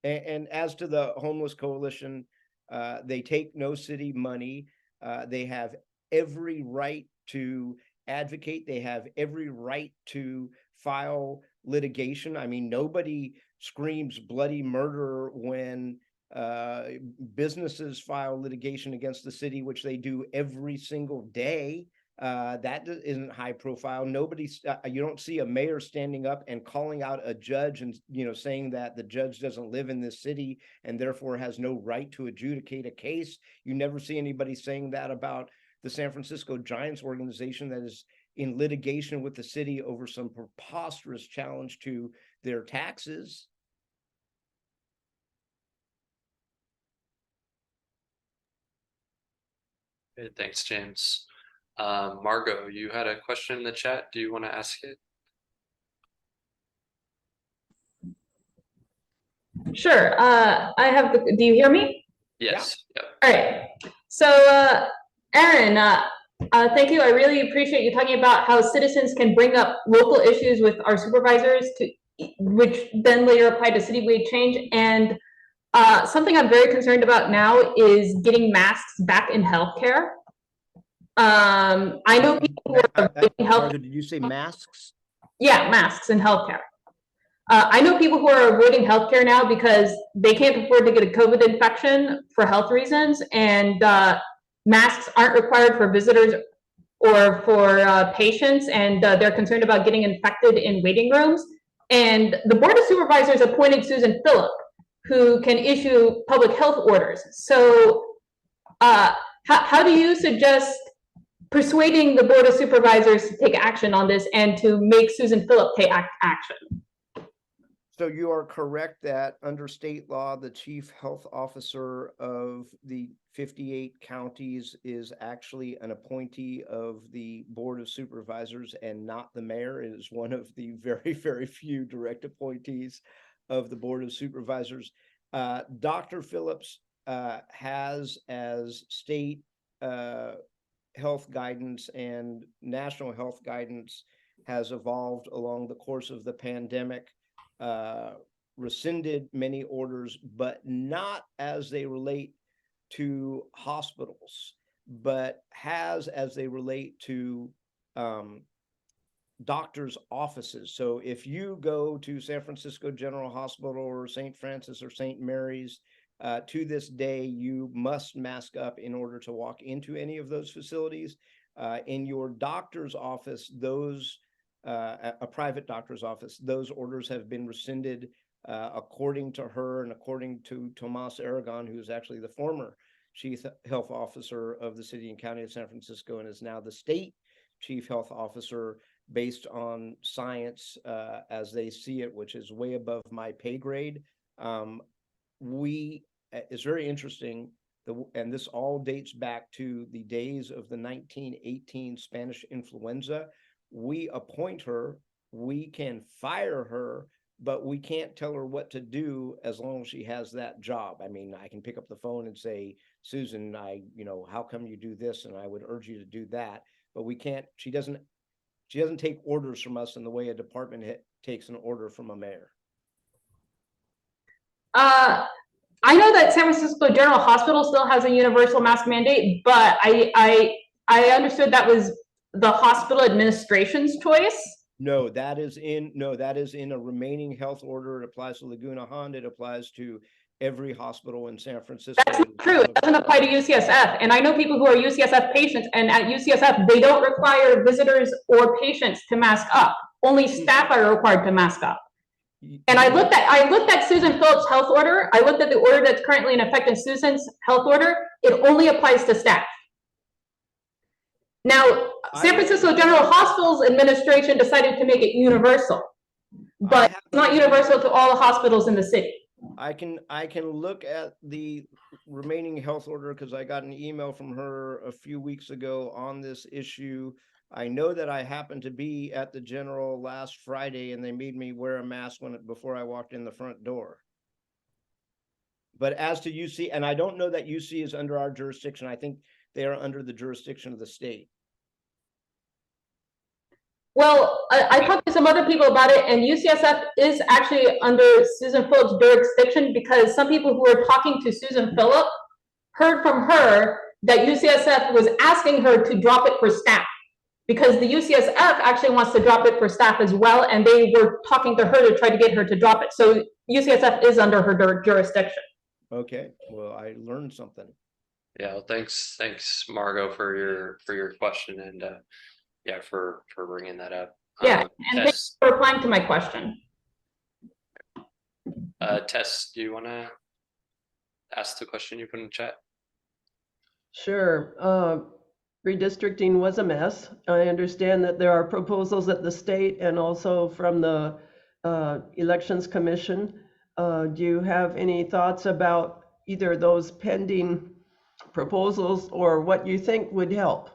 And as to the homeless coalition, they take no city money. They have every right to advocate. They have every right to file litigation. I mean, nobody screams bloody murder when businesses file litigation against the city, which they do every single day. That isn't high profile. You don't see a mayor standing up and calling out a judge and, saying that the judge doesn't live in this city and therefore has no right to adjudicate a case. You never see anybody saying that about the San Francisco Giants organization that is in litigation with the city over some preposterous challenge to their taxes. Okay, thanks, James. Margot, you had a question in the chat. Do you want to ask it? Sure. Do you hear me? Yes. Yep. All right. So, Aaron, thank you. I really appreciate you talking about how citizens can bring up local issues with our supervisors, which then later apply to citywide change. And something I'm very concerned about now is getting masks back in healthcare. I know people who are avoiding health. Did you say masks? Yeah, masks in healthcare. I know people who are avoiding healthcare now because they can't afford to get a COVID infection for health reasons, and masks aren't required for visitors or for patients, and they're concerned about getting infected in waiting rooms. And the Board of Supervisors appointed Susan Phillip, who can issue public health orders. So how do you suggest persuading the Board of Supervisors to take action on this and to make Susan Phillip take action? So you are correct that under state law, the chief health officer of the 58 counties is actually an appointee of the Board of Supervisors and not the mayor. It is one of the very, very few direct appointees of the Board of Supervisors. Dr. Phillips has, as state health guidance and national health guidance has evolved along the course of the pandemic, rescinded many orders, but not as they relate to hospitals, but has as they relate to doctors' offices. So if you go to San Francisco General Hospital or St. Francis or St. Mary's, to this day, you must mask up in order to walk into any of those facilities. In your doctor's office, a private doctor's office, those orders have been rescinded, according to her and according to Tomas Aragon, who's actually the former chief health officer of the city and county of San Francisco and is now the state chief health officer based on science as they see it, which is way above my pay grade. It's very interesting, and this all dates back to the days of the 1918 Spanish influenza. We appoint her, we can fire her, but we can't tell her what to do as long as she has that job. I mean, I can pick up the phone and say, Susan, how come you do this? And I would urge you to do that, but we can't, she doesn't take orders from us in the way a department head takes an order from a mayor. I know that San Francisco General Hospital still has a universal mask mandate, but I understood that was the hospital administration's choice. No, that is in a remaining health order. It applies to Laguna Honda. It applies to every hospital in San Francisco. That's true. It doesn't apply to UCSF. And I know people who are UCSF patients, and at UCSF, they don't require visitors or patients to mask up. Only staff are required to mask up. And I looked at Susan Phillips' health order. I looked at the order that's currently in effect in Susan's health order. It only applies to staff. Now, San Francisco General Hospital's administration decided to make it universal, but it's not universal to all the hospitals in the city. I can look at the remaining health order because I got an email from her a few weeks ago on this issue. I know that I happened to be at the General last Friday and they made me wear a mask before I walked in the front door. But as to UC, and I don't know that UC is under our jurisdiction. I think they are under the jurisdiction of the state. Well, I talked to some other people about it, and UCSF is actually under Susan Phillips' jurisdiction because some people who were talking to Susan Phillip heard from her that UCSF was asking her to drop it for staff because the UCSF actually wants to drop it for staff as well, and they were talking to her to try to get her to drop it. So UCSF is under her jurisdiction. Okay, well, I learned something. Yeah, well, thanks, Margot, for your question and yeah, for bringing that up. Yeah, and thanks for replying to my question. Tess, do you want to ask the question you put in the chat? Sure. Redistricting was a mess. I understand that there are proposals at the state and also from the Elections Commission. Do you have any thoughts about either those pending proposals or what you think would help?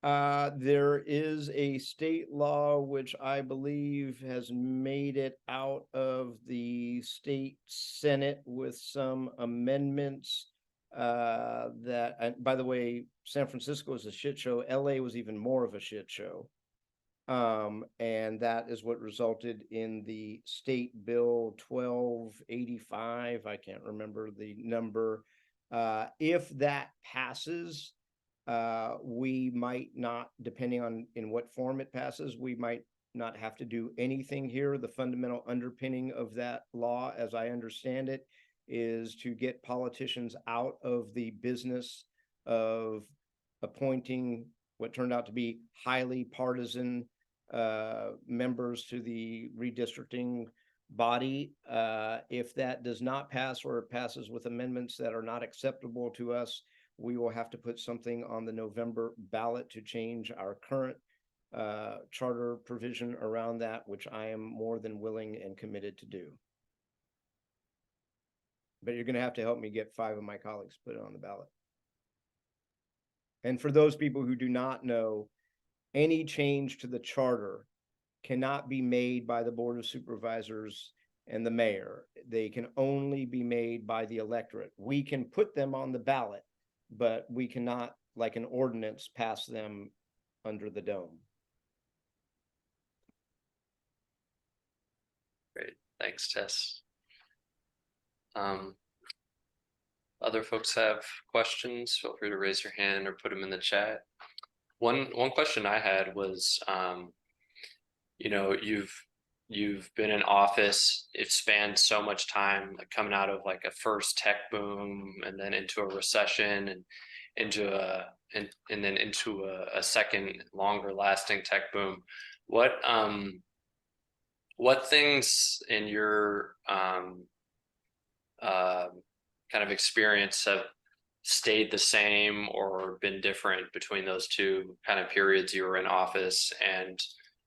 There is a state law which I believe has made it out of the state Senate with some amendments. That, and by the way, San Francisco is a shit show. LA was even more of a shit show. And that is what resulted in the state bill 1285. I can't remember the number. If that passes, we might not, depending on in what form it passes, we might not have to do anything here. The fundamental underpinning of that law, as I understand it, is to get politicians out of the business of appointing what turned out to be highly partisan members to the redistricting body. If that does not pass, or it passes with amendments that are not acceptable to us, we will have to put something on the November ballot to change our current charter provision around that, which I am more than willing and committed to do. But you're going to have to help me get 5 of my colleagues put it on the ballot. And for those people who do not know, any change to the charter cannot be made by the Board of Supervisors and the mayor. They can only be made by the electorate. We can put them on the ballot, but we cannot, like an ordinance, pass them under the dome. Great, thanks, Tess. Other folks have questions, feel free to raise your hand or put them in the chat. One question I had was, you know, you've been in office, it spanned so much time, like coming out of like a first tech boom and then into a recession and into and then into a second longer lasting tech boom. What things in your kind of experience have stayed the same or been different between those two kind of periods you were in office, and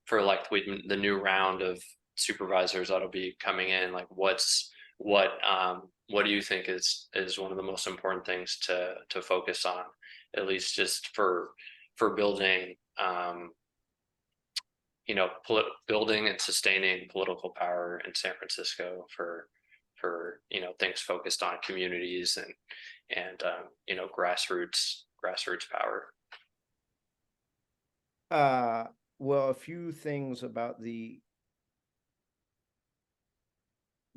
for like the new round of supervisors that'll be coming in, like what do you think is one of the most important things to focus on, at least just for building you know, building and sustaining political power in San Francisco for you know, things focused on communities and you know, grassroots power? Well, a few things about the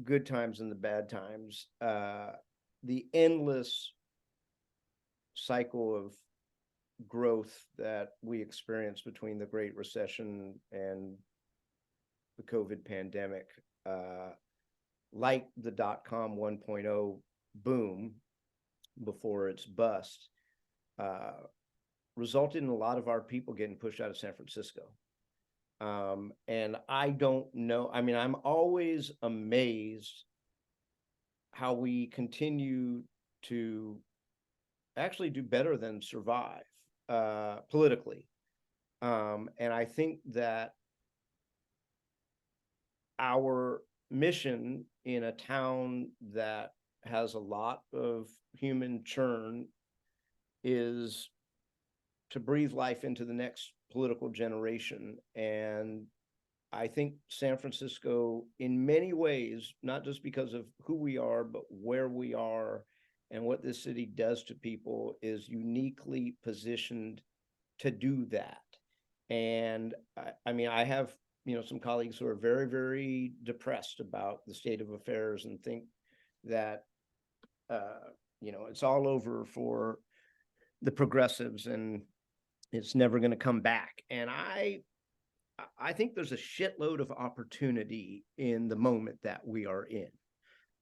good times and the bad times. The endless cycle of growth that we experienced between the Great Recession and the COVID pandemic, like the .com 1.0 boom before its bust, resulted in a lot of our people getting pushed out of San Francisco. And I don't know, I mean, I'm always amazed how we continue to actually do better than survive politically. And I think that our mission in a town that has a lot of human churn is to breathe life into the next political generation. And I think San Francisco, in many ways, not just because of who we are, but where we are and what this city does to people, is uniquely positioned to do that. And I mean, I have, you know, some colleagues who are very, very depressed about the state of affairs and think that, you know, it's all over for the progressives and it's never going to come back. And I think there's a shitload of opportunity in the moment that we are in.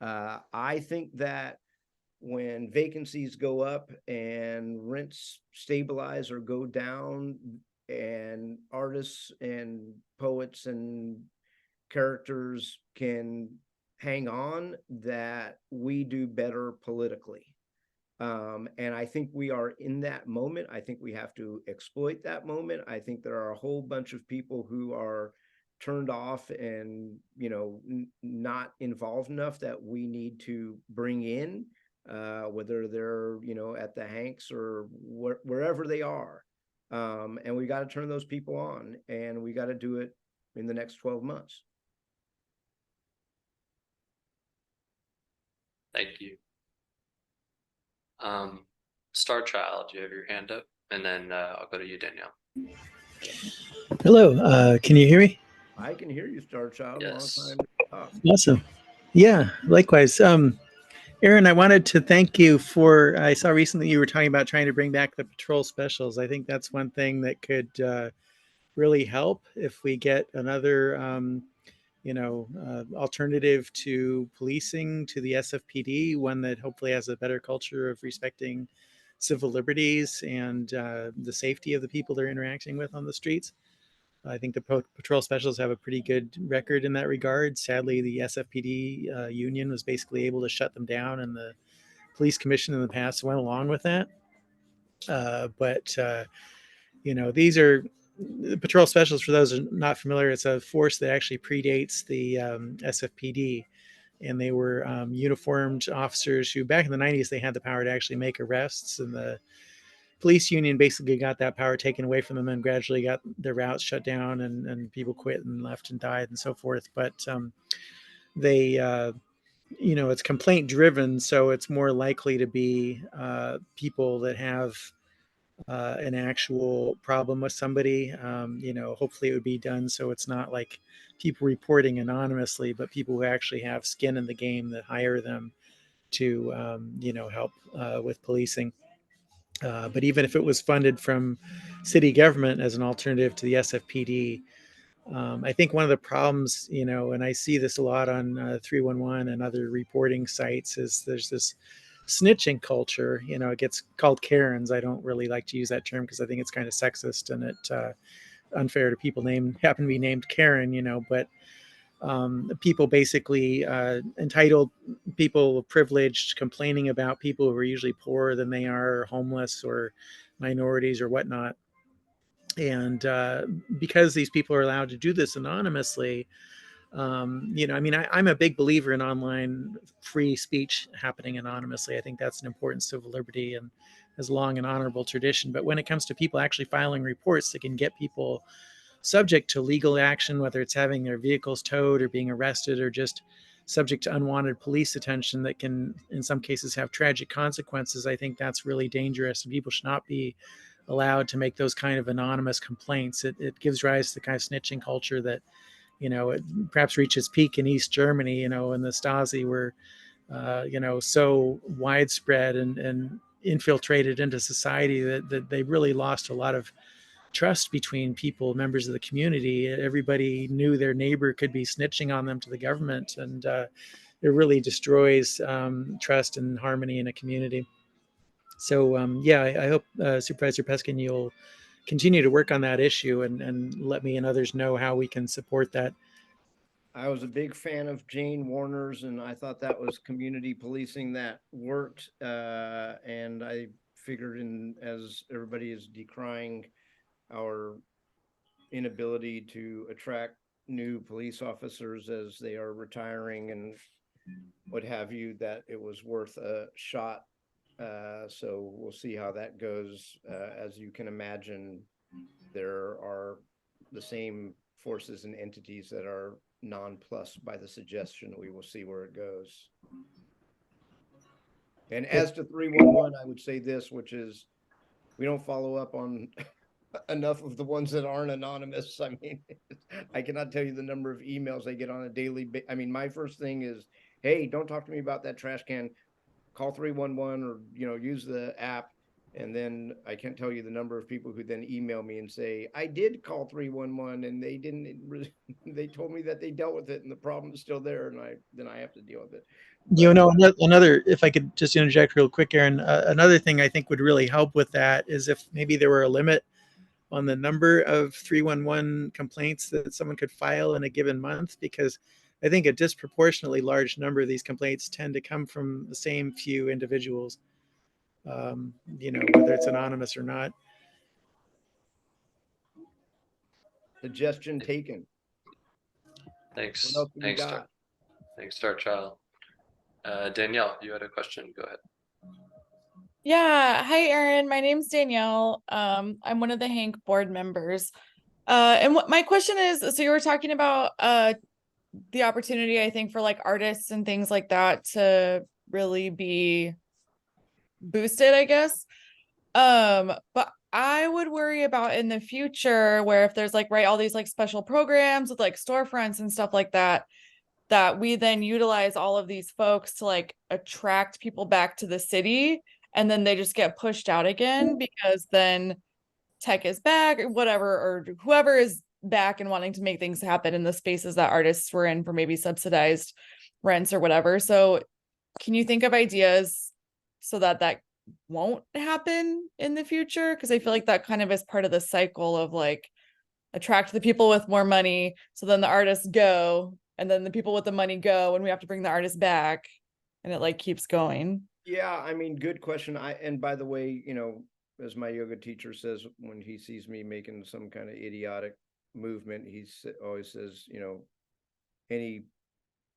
I think that when vacancies go up and rents stabilize or go down, and artists and poets and characters can hang on, that we do better politically. And I think we are in that moment. I think we have to exploit that moment. I think there are a whole bunch of people who are turned off and, you know, not involved enough that we need to bring in. whether they're, at the HANCs or wherever they are. And we got to turn those people on, and we got to do it in the next 12 months. Thank you. Star Child, you have your hand up, and then I'll go to you, Danielle. Hello, can you hear me? I can hear you, Star Child. Yes. Long time to talk. Awesome. Yeah, likewise. Aaron, I wanted to thank you for, I saw recently you were talking about trying to bring back the patrol specials. I think that's one thing that could really help if we get another, alternative to policing, to the SFPD, one that hopefully has a better culture of respecting civil liberties and the safety of the people they're interacting with on the streets. I think the patrol specials have a pretty good record in that regard. Sadly, the SFPD union was basically able to shut them down, and the police commission in the past went along with that. These are the patrol specials. For those who are not familiar, it's a force that actually predates the SFPD, and they were uniformed officers who, back in the 90s, they had the power to actually make arrests, and the police union basically got that power taken away from them and gradually got their routes shut down, and people quit and left and died and so forth. But it's complaint driven, so it's more likely to be people that have an actual problem with somebody. Hopefully it would be done so it's not like people reporting anonymously, but people who actually have skin in the game that hire them to help with policing. But even if it was funded from city government as an alternative to the SFPD, I think one of the problems, and I see this a lot on 311 and other reporting sites, is there's this snitching culture. It gets called Karens. I don't really like to use that term because I think it's kind of sexist and it unfair to people happen to be named Karen. But people basically entitled people, privileged, complaining about people who are usually poorer than they are, homeless or minorities or whatnot. And because these people are allowed to do this anonymously, I'm a big believer in online free speech happening anonymously. I think that's an important civil liberty and has long and honorable tradition. But when it comes to people actually filing reports that can get people subject to legal action, whether it's having their vehicles towed or being arrested or just subject to unwanted police attention that can, in some cases, have tragic consequences, I think that's really dangerous, and people should not be allowed to make those kind of anonymous complaints. It gives rise to the kind of snitching culture that, it perhaps reaches peak in East Germany, in the Stasi, where, so widespread and infiltrated into society that they really lost a lot of trust between people, members of the community. Everybody knew their neighbor could be snitching on them to the government, and it really destroys trust and harmony in a community. So I hope Supervisor Peskin, you'll continue to work on that issue and let me and others know how we can support that. I was a big fan of Jane Warner's, and I thought that was community policing that worked. And I figured, as everybody is decrying our inability to attract new police officers as they are retiring and what have you, that it was worth a shot. So we'll see how that goes. As you can imagine, there are the same forces and entities that are nonplussed by the suggestion. We will see where it goes. And as to 311, I would say this, which is we don't follow up on enough of the ones that aren't anonymous. I mean, I cannot tell you the number of emails I get on a daily basis. I mean, my first thing is, hey, don't talk to me about that trash can. Call 311 or, use the app. And then I can't tell you the number of people who then email me and say, I did call 311 and they didn't, they told me that they dealt with it and the problem is still there. And then I have to deal with it. But, another, if I could just interject real quick, Aaron, another thing I think would really help with that is if maybe there were a limit on the number of 311 complaints that someone could file in a given month, because I think a disproportionately large number of these complaints tend to come from the same few individuals, whether it's anonymous or not. suggestion taken. Thanks. What else do we Thanks, got? Star Child. Danielle, you had a question. Go ahead. Yeah. Hi, Erin. My name's Danielle. I'm one of the HANC board members. And what my question is, so you were talking about the opportunity, I think, for like artists and things like that to really be boosted, I guess. But I would worry about in the future where if there's like, right, all these like special programs with like storefronts and stuff like that, that we then utilize all of these folks to like attract people back to the city, and then they just get pushed out again because then tech is back or whatever, or whoever is back and wanting to make things happen in the spaces that artists were in for maybe subsidized rents or whatever. So can you think of ideas so that that won't happen in the future? Because I feel like that kind of is part of the cycle of like attract the people with more money, so then the artists go, and then the people with the money go, and we have to bring the artists back, and it like keeps going. Yeah, I mean, good question. And by the way, you know, as my yoga teacher says, when he sees me making some kind of idiotic movement, always says, you know, any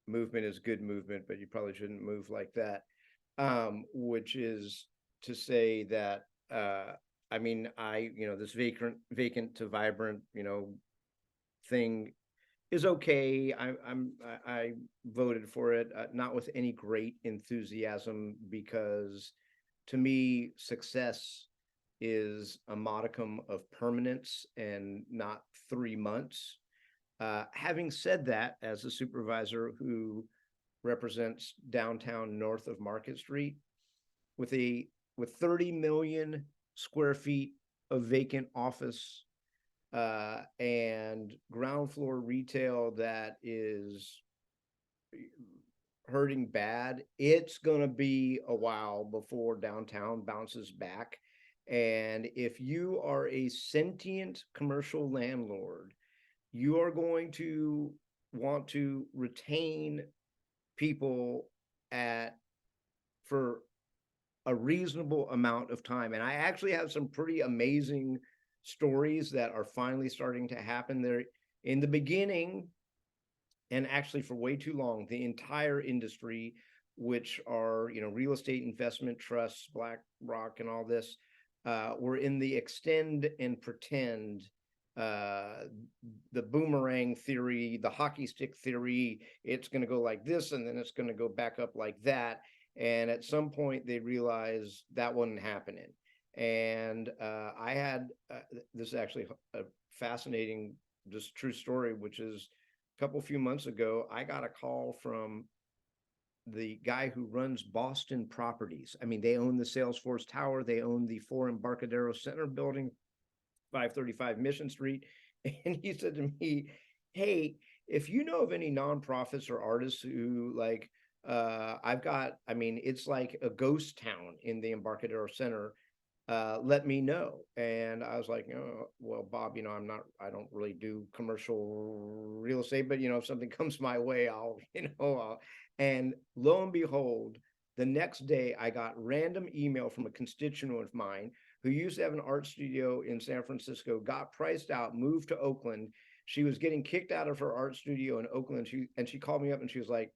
movement is good movement, but you probably shouldn't move like that. Which is to say that, I mean, you know, this vacant to vibrant, you know, thing is okay. I voted for it, not with any great enthusiasm, because to me, success is a modicum of permanence and not 3 months. Having said that, as a supervisor who represents downtown north of Market Street, with 30 million square feet of vacant office and ground floor retail that is hurting bad, it's going to be a while before downtown bounces back. And if you are a sentient commercial landlord, you are going to want to retain people for a reasonable amount of time. And I actually have some pretty amazing stories that are finally starting to happen there. In the beginning, and actually for way too long, the entire industry, which are, you know, real estate investment trusts, BlackRock and all this, were in the extend and pretend, the boomerang theory, the hockey stick theory. It's going to go like this, and then it's going to go back up like that. And at some point they realized that wasn't happening. And I had, this is actually a fascinating, just true story, which is a few months ago, I got a call from the guy who runs Boston Properties. I mean, they own the Salesforce Tower. They own the 4 Embarcadero Center building, 535 Mission Street. And he said to me, hey, if you know of any nonprofits or artists who like, I mean, it's like a ghost town in the Embarcadero Center, let me know. And I was like, oh, well, Bob, you know, I don't really do commercial real estate, but, you know, if something comes my way, and lo and behold, the next day I got random email from a constituent of mine who used to have an art studio in San Francisco, got priced out, moved to Oakland. She was getting kicked out of her art studio in Oakland. She called me up and she was like,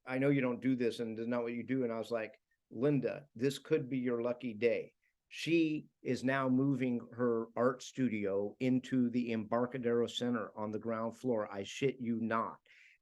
I know you don't do this and this is not what you do. And I was like, Linda, this could be your lucky day. She is now moving her art studio into the Embarcadero Center on the ground floor. I shit you not.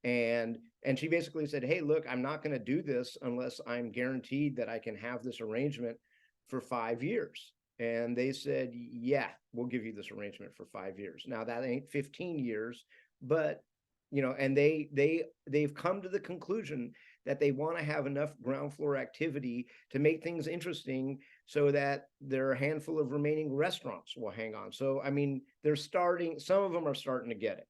And she basically said, hey, look, I'm not going to do this unless I'm guaranteed that I can have this arrangement for 5 years. And they said, yeah, we'll give you this arrangement for 5 years. Now that ain't 15 years, but you know, and they've come to the conclusion that they want to have enough ground floor activity to make things interesting so that there are a handful of remaining restaurants will hang on. So, I mean, some of them are starting to get it.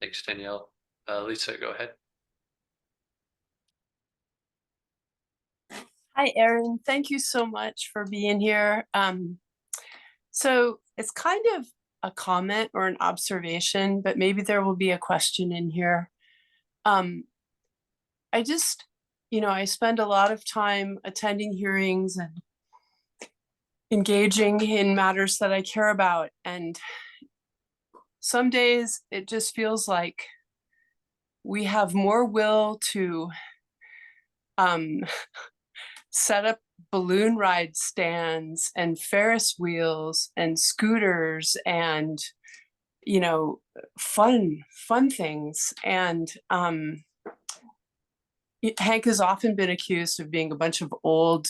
Thanks, Danielle. Lisa, go ahead. Hi, Erin. Thank you so much for being here. So it's kind of a comment or an observation, but maybe there will be a question in here. I just, you know, I spend a lot of time attending hearings and engaging in matters that I care about. And some days it just feels like we have more will to um, set up balloon ride stands and Ferris wheels and scooters and, you know, fun things. And Hank has often been accused of being a bunch of old,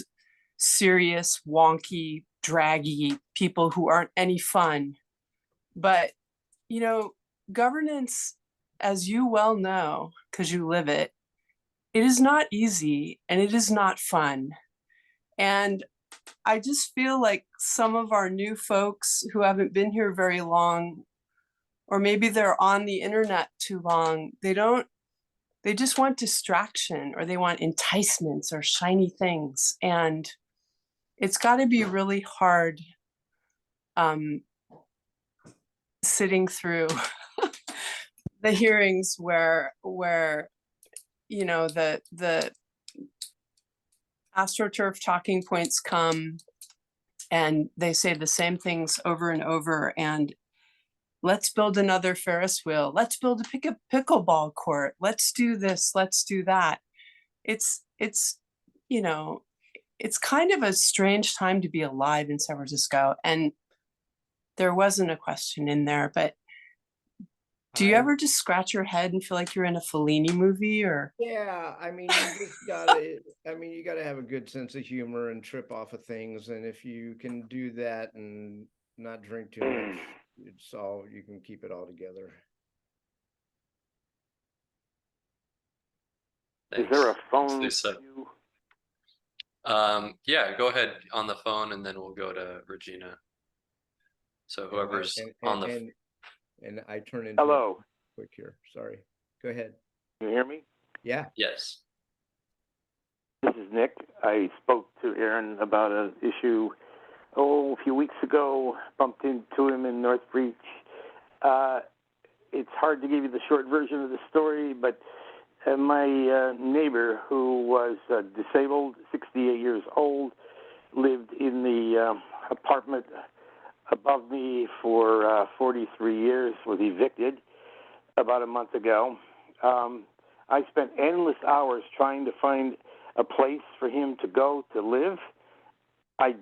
serious, wonky, draggy people who aren't any fun. But, you know, governance, as you well know, because you live it, it is not easy and it is not fun. And I just feel like some of our new folks who haven't been here very long, or maybe they're on the internet too long, they just want distraction, or they want enticements or shiny things. And it's got to be really hard sitting through the hearings where you know the AstroTurf talking points come and they say the same things over and over, and let's build another Ferris wheel, let's build a pickleball court, let's do this, let's do that. It's you know, it's kind of a strange time to be alive in San Francisco. And there wasn't a question in there, but do you ever just scratch your head and feel like you're in a Fellini movie? Or Yeah, I mean, you just gotta, you gotta have a good sense of humor and trip off of things. And if you can do that and not drink too much, you can keep it all together. Thanks. Is there a phone? Thanks, Lisa. Yeah, go ahead on the phone and then we'll go to Regina. So whoever's on the and I turn into Hello. Quick here. Sorry. Go ahead. Can you hear me? Yeah. Yes. This is Nick. I spoke to Aaron about an issue, a few weeks ago, bumped into him in North Breach. It's hard to give you the short version of the story, but my neighbor, who was disabled, 68 years old, lived in the apartment above me for 43 years, was evicted about a month ago. I spent endless hours trying to find a place for him to go to live. I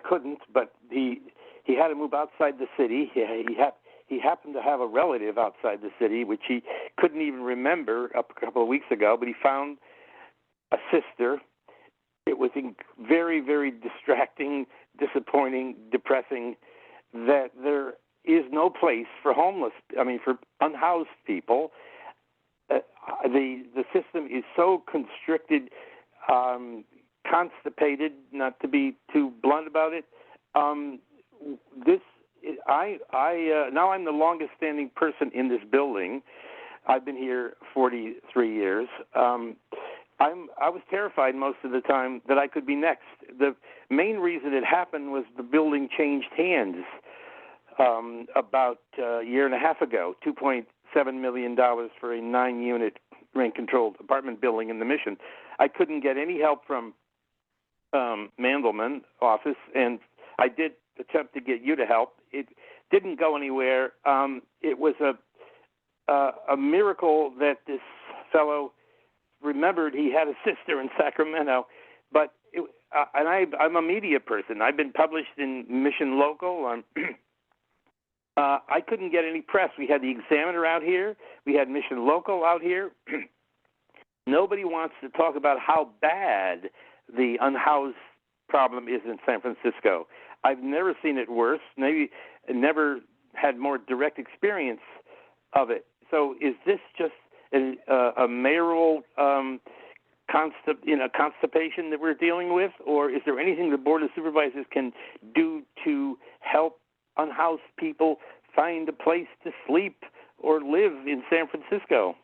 couldn't, but he had to move outside the city. He happened to have a relative outside the city, which he couldn't even remember up a couple of weeks ago, but he found a sister. It was very, very distracting, disappointing, depressing that there is no place for for unhoused people. The system is so constricted, constipated, not to be too blunt about it. Now I'm the longest standing person in this building. I've been here 43 years. I was terrified most of the time that I could be next. The main reason it happened was the building changed hands about a year and a half ago, $2.7 million for a 9-unit rent-controlled apartment building in the Mission. I couldn't get any help from Mandelman office, and I did attempt to get you to help. It didn't go anywhere. It was a miracle that this fellow remembered he had a sister in Sacramento, but I'm a media person. I've been published in Mission Local. I couldn't get any press. We had the Examiner out here. We had Mission Local out here. Nobody wants to talk about how bad the unhoused problem is in San Francisco. I've never seen it worse. Maybe never had more direct experience of it. So is this just a mayoral constipation that we're dealing with, or is there anything the Board of Supervisors can do to help unhoused people find a place to sleep or live in San Francisco?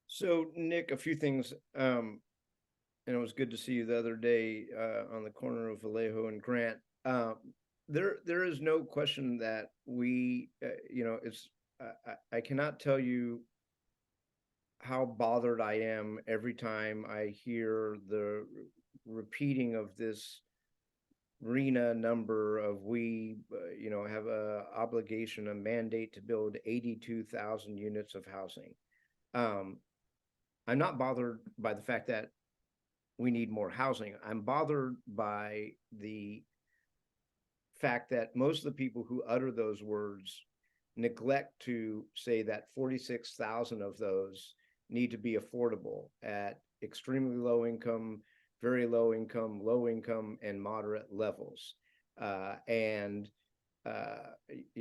So, Nick, a few things. And it was good to see you the other day on the corner of Vallejo and Grant. There is no question that we, I cannot tell you how bothered I am every time I hear the repeating of this RENA number of we, have a obligation, a mandate to build 82,000 units of housing. I'm not bothered by the fact that we need more housing. I'm bothered by the fact that most of the people who utter those words neglect to say that 46,000 of those need to be affordable at extremely low income, very low income, and moderate levels. You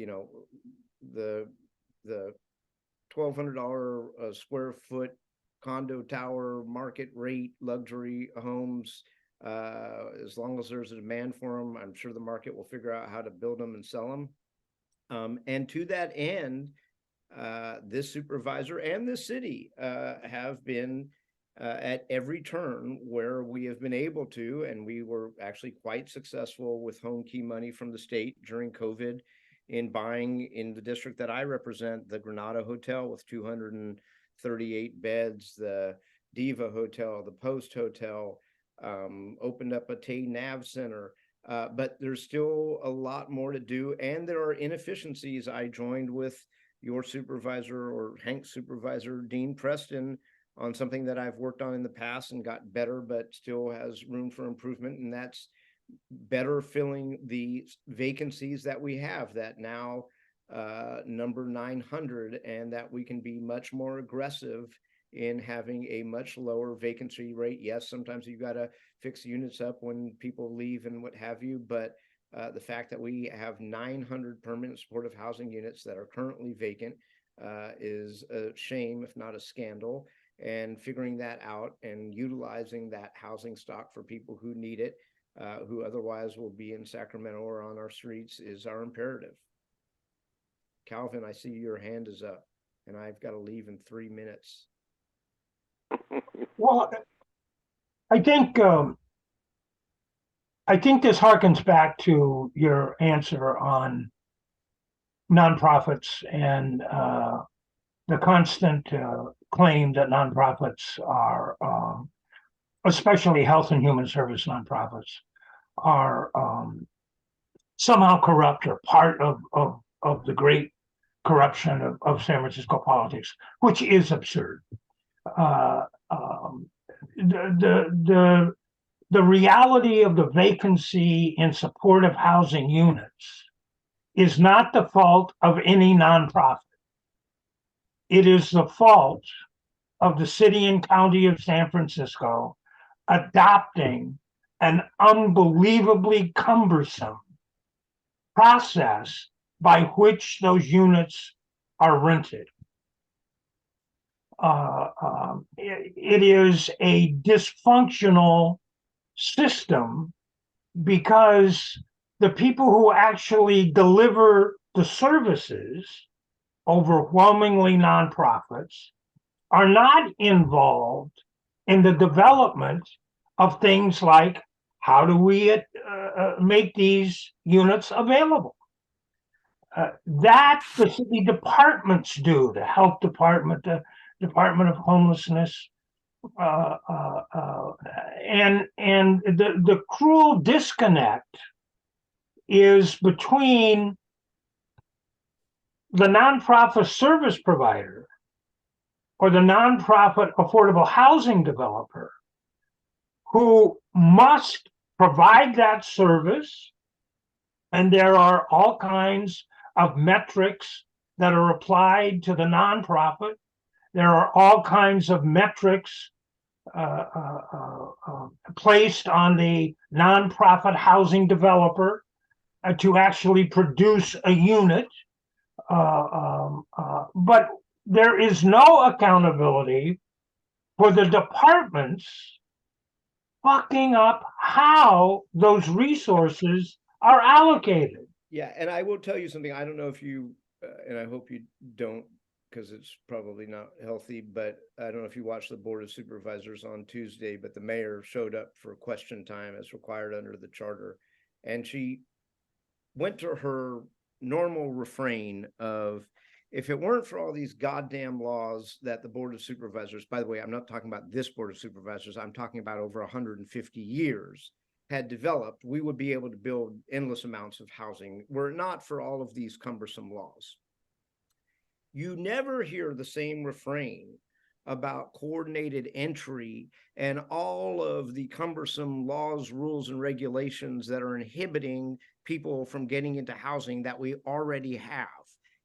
know, the $1,200 a square foot condo tower market rate luxury homes, as long as there's a demand for them, I'm sure the market will figure out how to build them and sell them. And to that end, this supervisor and this city have been at every turn where we have been able to, and we were actually quite successful with home key money from the state during COVID in buying in the district that I represent, the Granada Hotel with 238 beds, the Diva Hotel, the Post Hotel, opened up a Nav Center. But there's still a lot more to do, and there are inefficiencies. I joined with your supervisor or HANC supervisor, Dean Preston, on something that I've worked on in the past and got better, but still has room for improvement. And that's better filling the vacancies that we have that now number 900, and that we can be much more aggressive in having a much lower vacancy rate. Yes, sometimes you got to fix units up when people leave and what have you, but the fact that we have 900 permanent supportive housing units that are currently vacant is a shame, if not a scandal. And figuring that out and utilizing that housing stock for people who need it, who otherwise will be in Sacramento or on our streets, is our imperative. Calvin, I see your hand is up, and I've got to leave in 3 minutes. Well, I think this harkens back to your answer on nonprofits and the constant claim that nonprofits are, especially health and human service nonprofits, are somehow corrupt or part of the great corruption of San Francisco politics, which is absurd. The reality of the vacancy in supportive housing units is not the fault of any nonprofit. It is the fault of the city and county of San Francisco adopting an unbelievably cumbersome process by which those units are rented. It is a dysfunctional system because the people who actually deliver the services, overwhelmingly nonprofits, are not involved in the development of things like how do we make these units available. That the city departments do, the health department, the Department of Homelessness, and the cruel disconnect is between the nonprofit service provider or the nonprofit affordable housing developer who must provide that service, and there are all kinds of metrics that are applied to the nonprofit. There are all kinds of metrics placed on the nonprofit housing developer to actually produce a unit. But there is no accountability for the departments fucking up how those resources are allocated. Yeah, and I will tell you something. I don't know if you, and I hope you don't, because it's probably not healthy, but I don't know if you watched the Board of Supervisors on Tuesday, but the mayor showed up for question time as required under the charter. And she went to her normal refrain of, if it weren't for all these goddamn laws that the Board of Supervisors, by the way, I'm not talking about this Board of Supervisors, I'm talking about over 150 years, had developed, we would be able to build endless amounts of housing were it not for all of these cumbersome laws. You never hear the same refrain about coordinated entry and all of the cumbersome laws, rules, and regulations that are inhibiting people from getting into housing that we already have.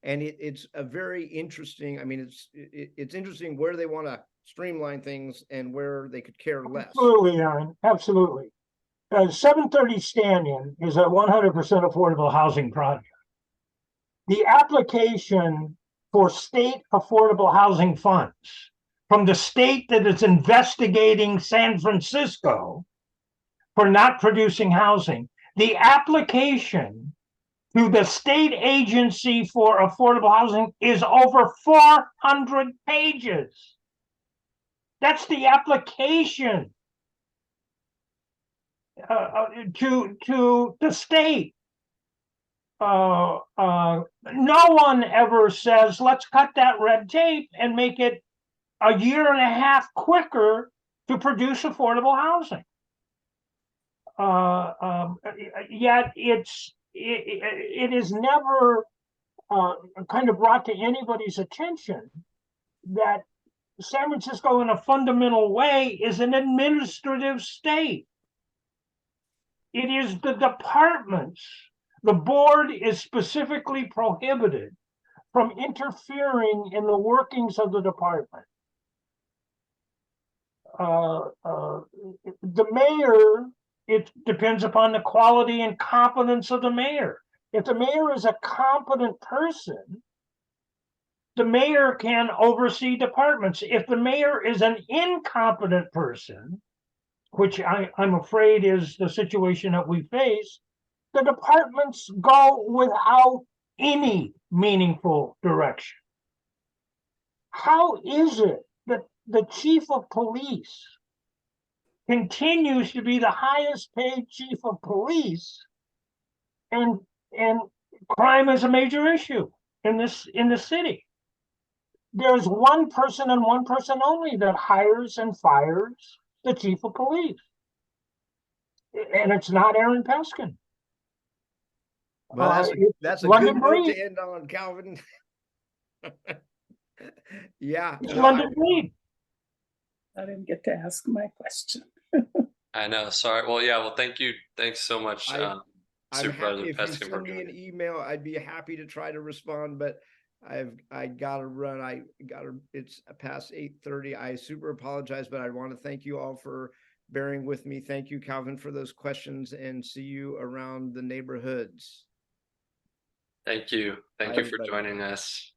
And it's a very interesting, I mean, it's interesting where they want to streamline things and where they could care less. Absolutely, Aaron, absolutely. 730 Stanton is a 100% affordable housing project. The application for state affordable housing funds from the state that is investigating San Francisco for not producing housing, the application to the state agency for affordable housing is over 400 pages. That's the application to the state. No one ever says, let's cut that red tape and make it a year and a half quicker to produce affordable housing. Yet it is never kind of brought to anybody's attention that San Francisco in a fundamental way is an administrative state. It is the departments. The board is specifically prohibited from interfering in the workings of the department. The mayor, it depends upon the quality and competence of the mayor. If the mayor is a competent person, the mayor can oversee departments. If the mayor is an incompetent person, which I'm afraid is the situation that we face, the departments go without any meaningful direction. How is it that the chief of police continues to be the highest paid chief of police and crime is a major issue in the city? There's one person and one person only that hires and fires the chief of police. And it's not Aaron Peskin. Well, that's a London good note Breed. to end on, Calvin. Yeah. It's no, London Breed. I didn't get to ask my question. I know. Sorry. Well, yeah. Well, thank you. Thanks so much, I'm Supervisor happy if you Peskin, for send me being an here. email, I'd be happy to try to respond, but I gotta run. It's past 8:30. I super apologize, but I want to thank you all for bearing with me. Thank you, Calvin, for those questions, and see you around the neighborhoods. Thank you. Thank Bye, you for everybody. joining us.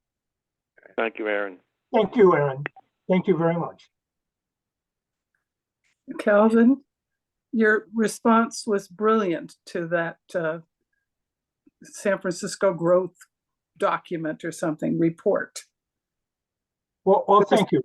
Thank you, Aaron. Thank you, Aaron. Thank you very much. Calvin, your response was brilliant to that San Francisco growth document or something report. Well, thank you.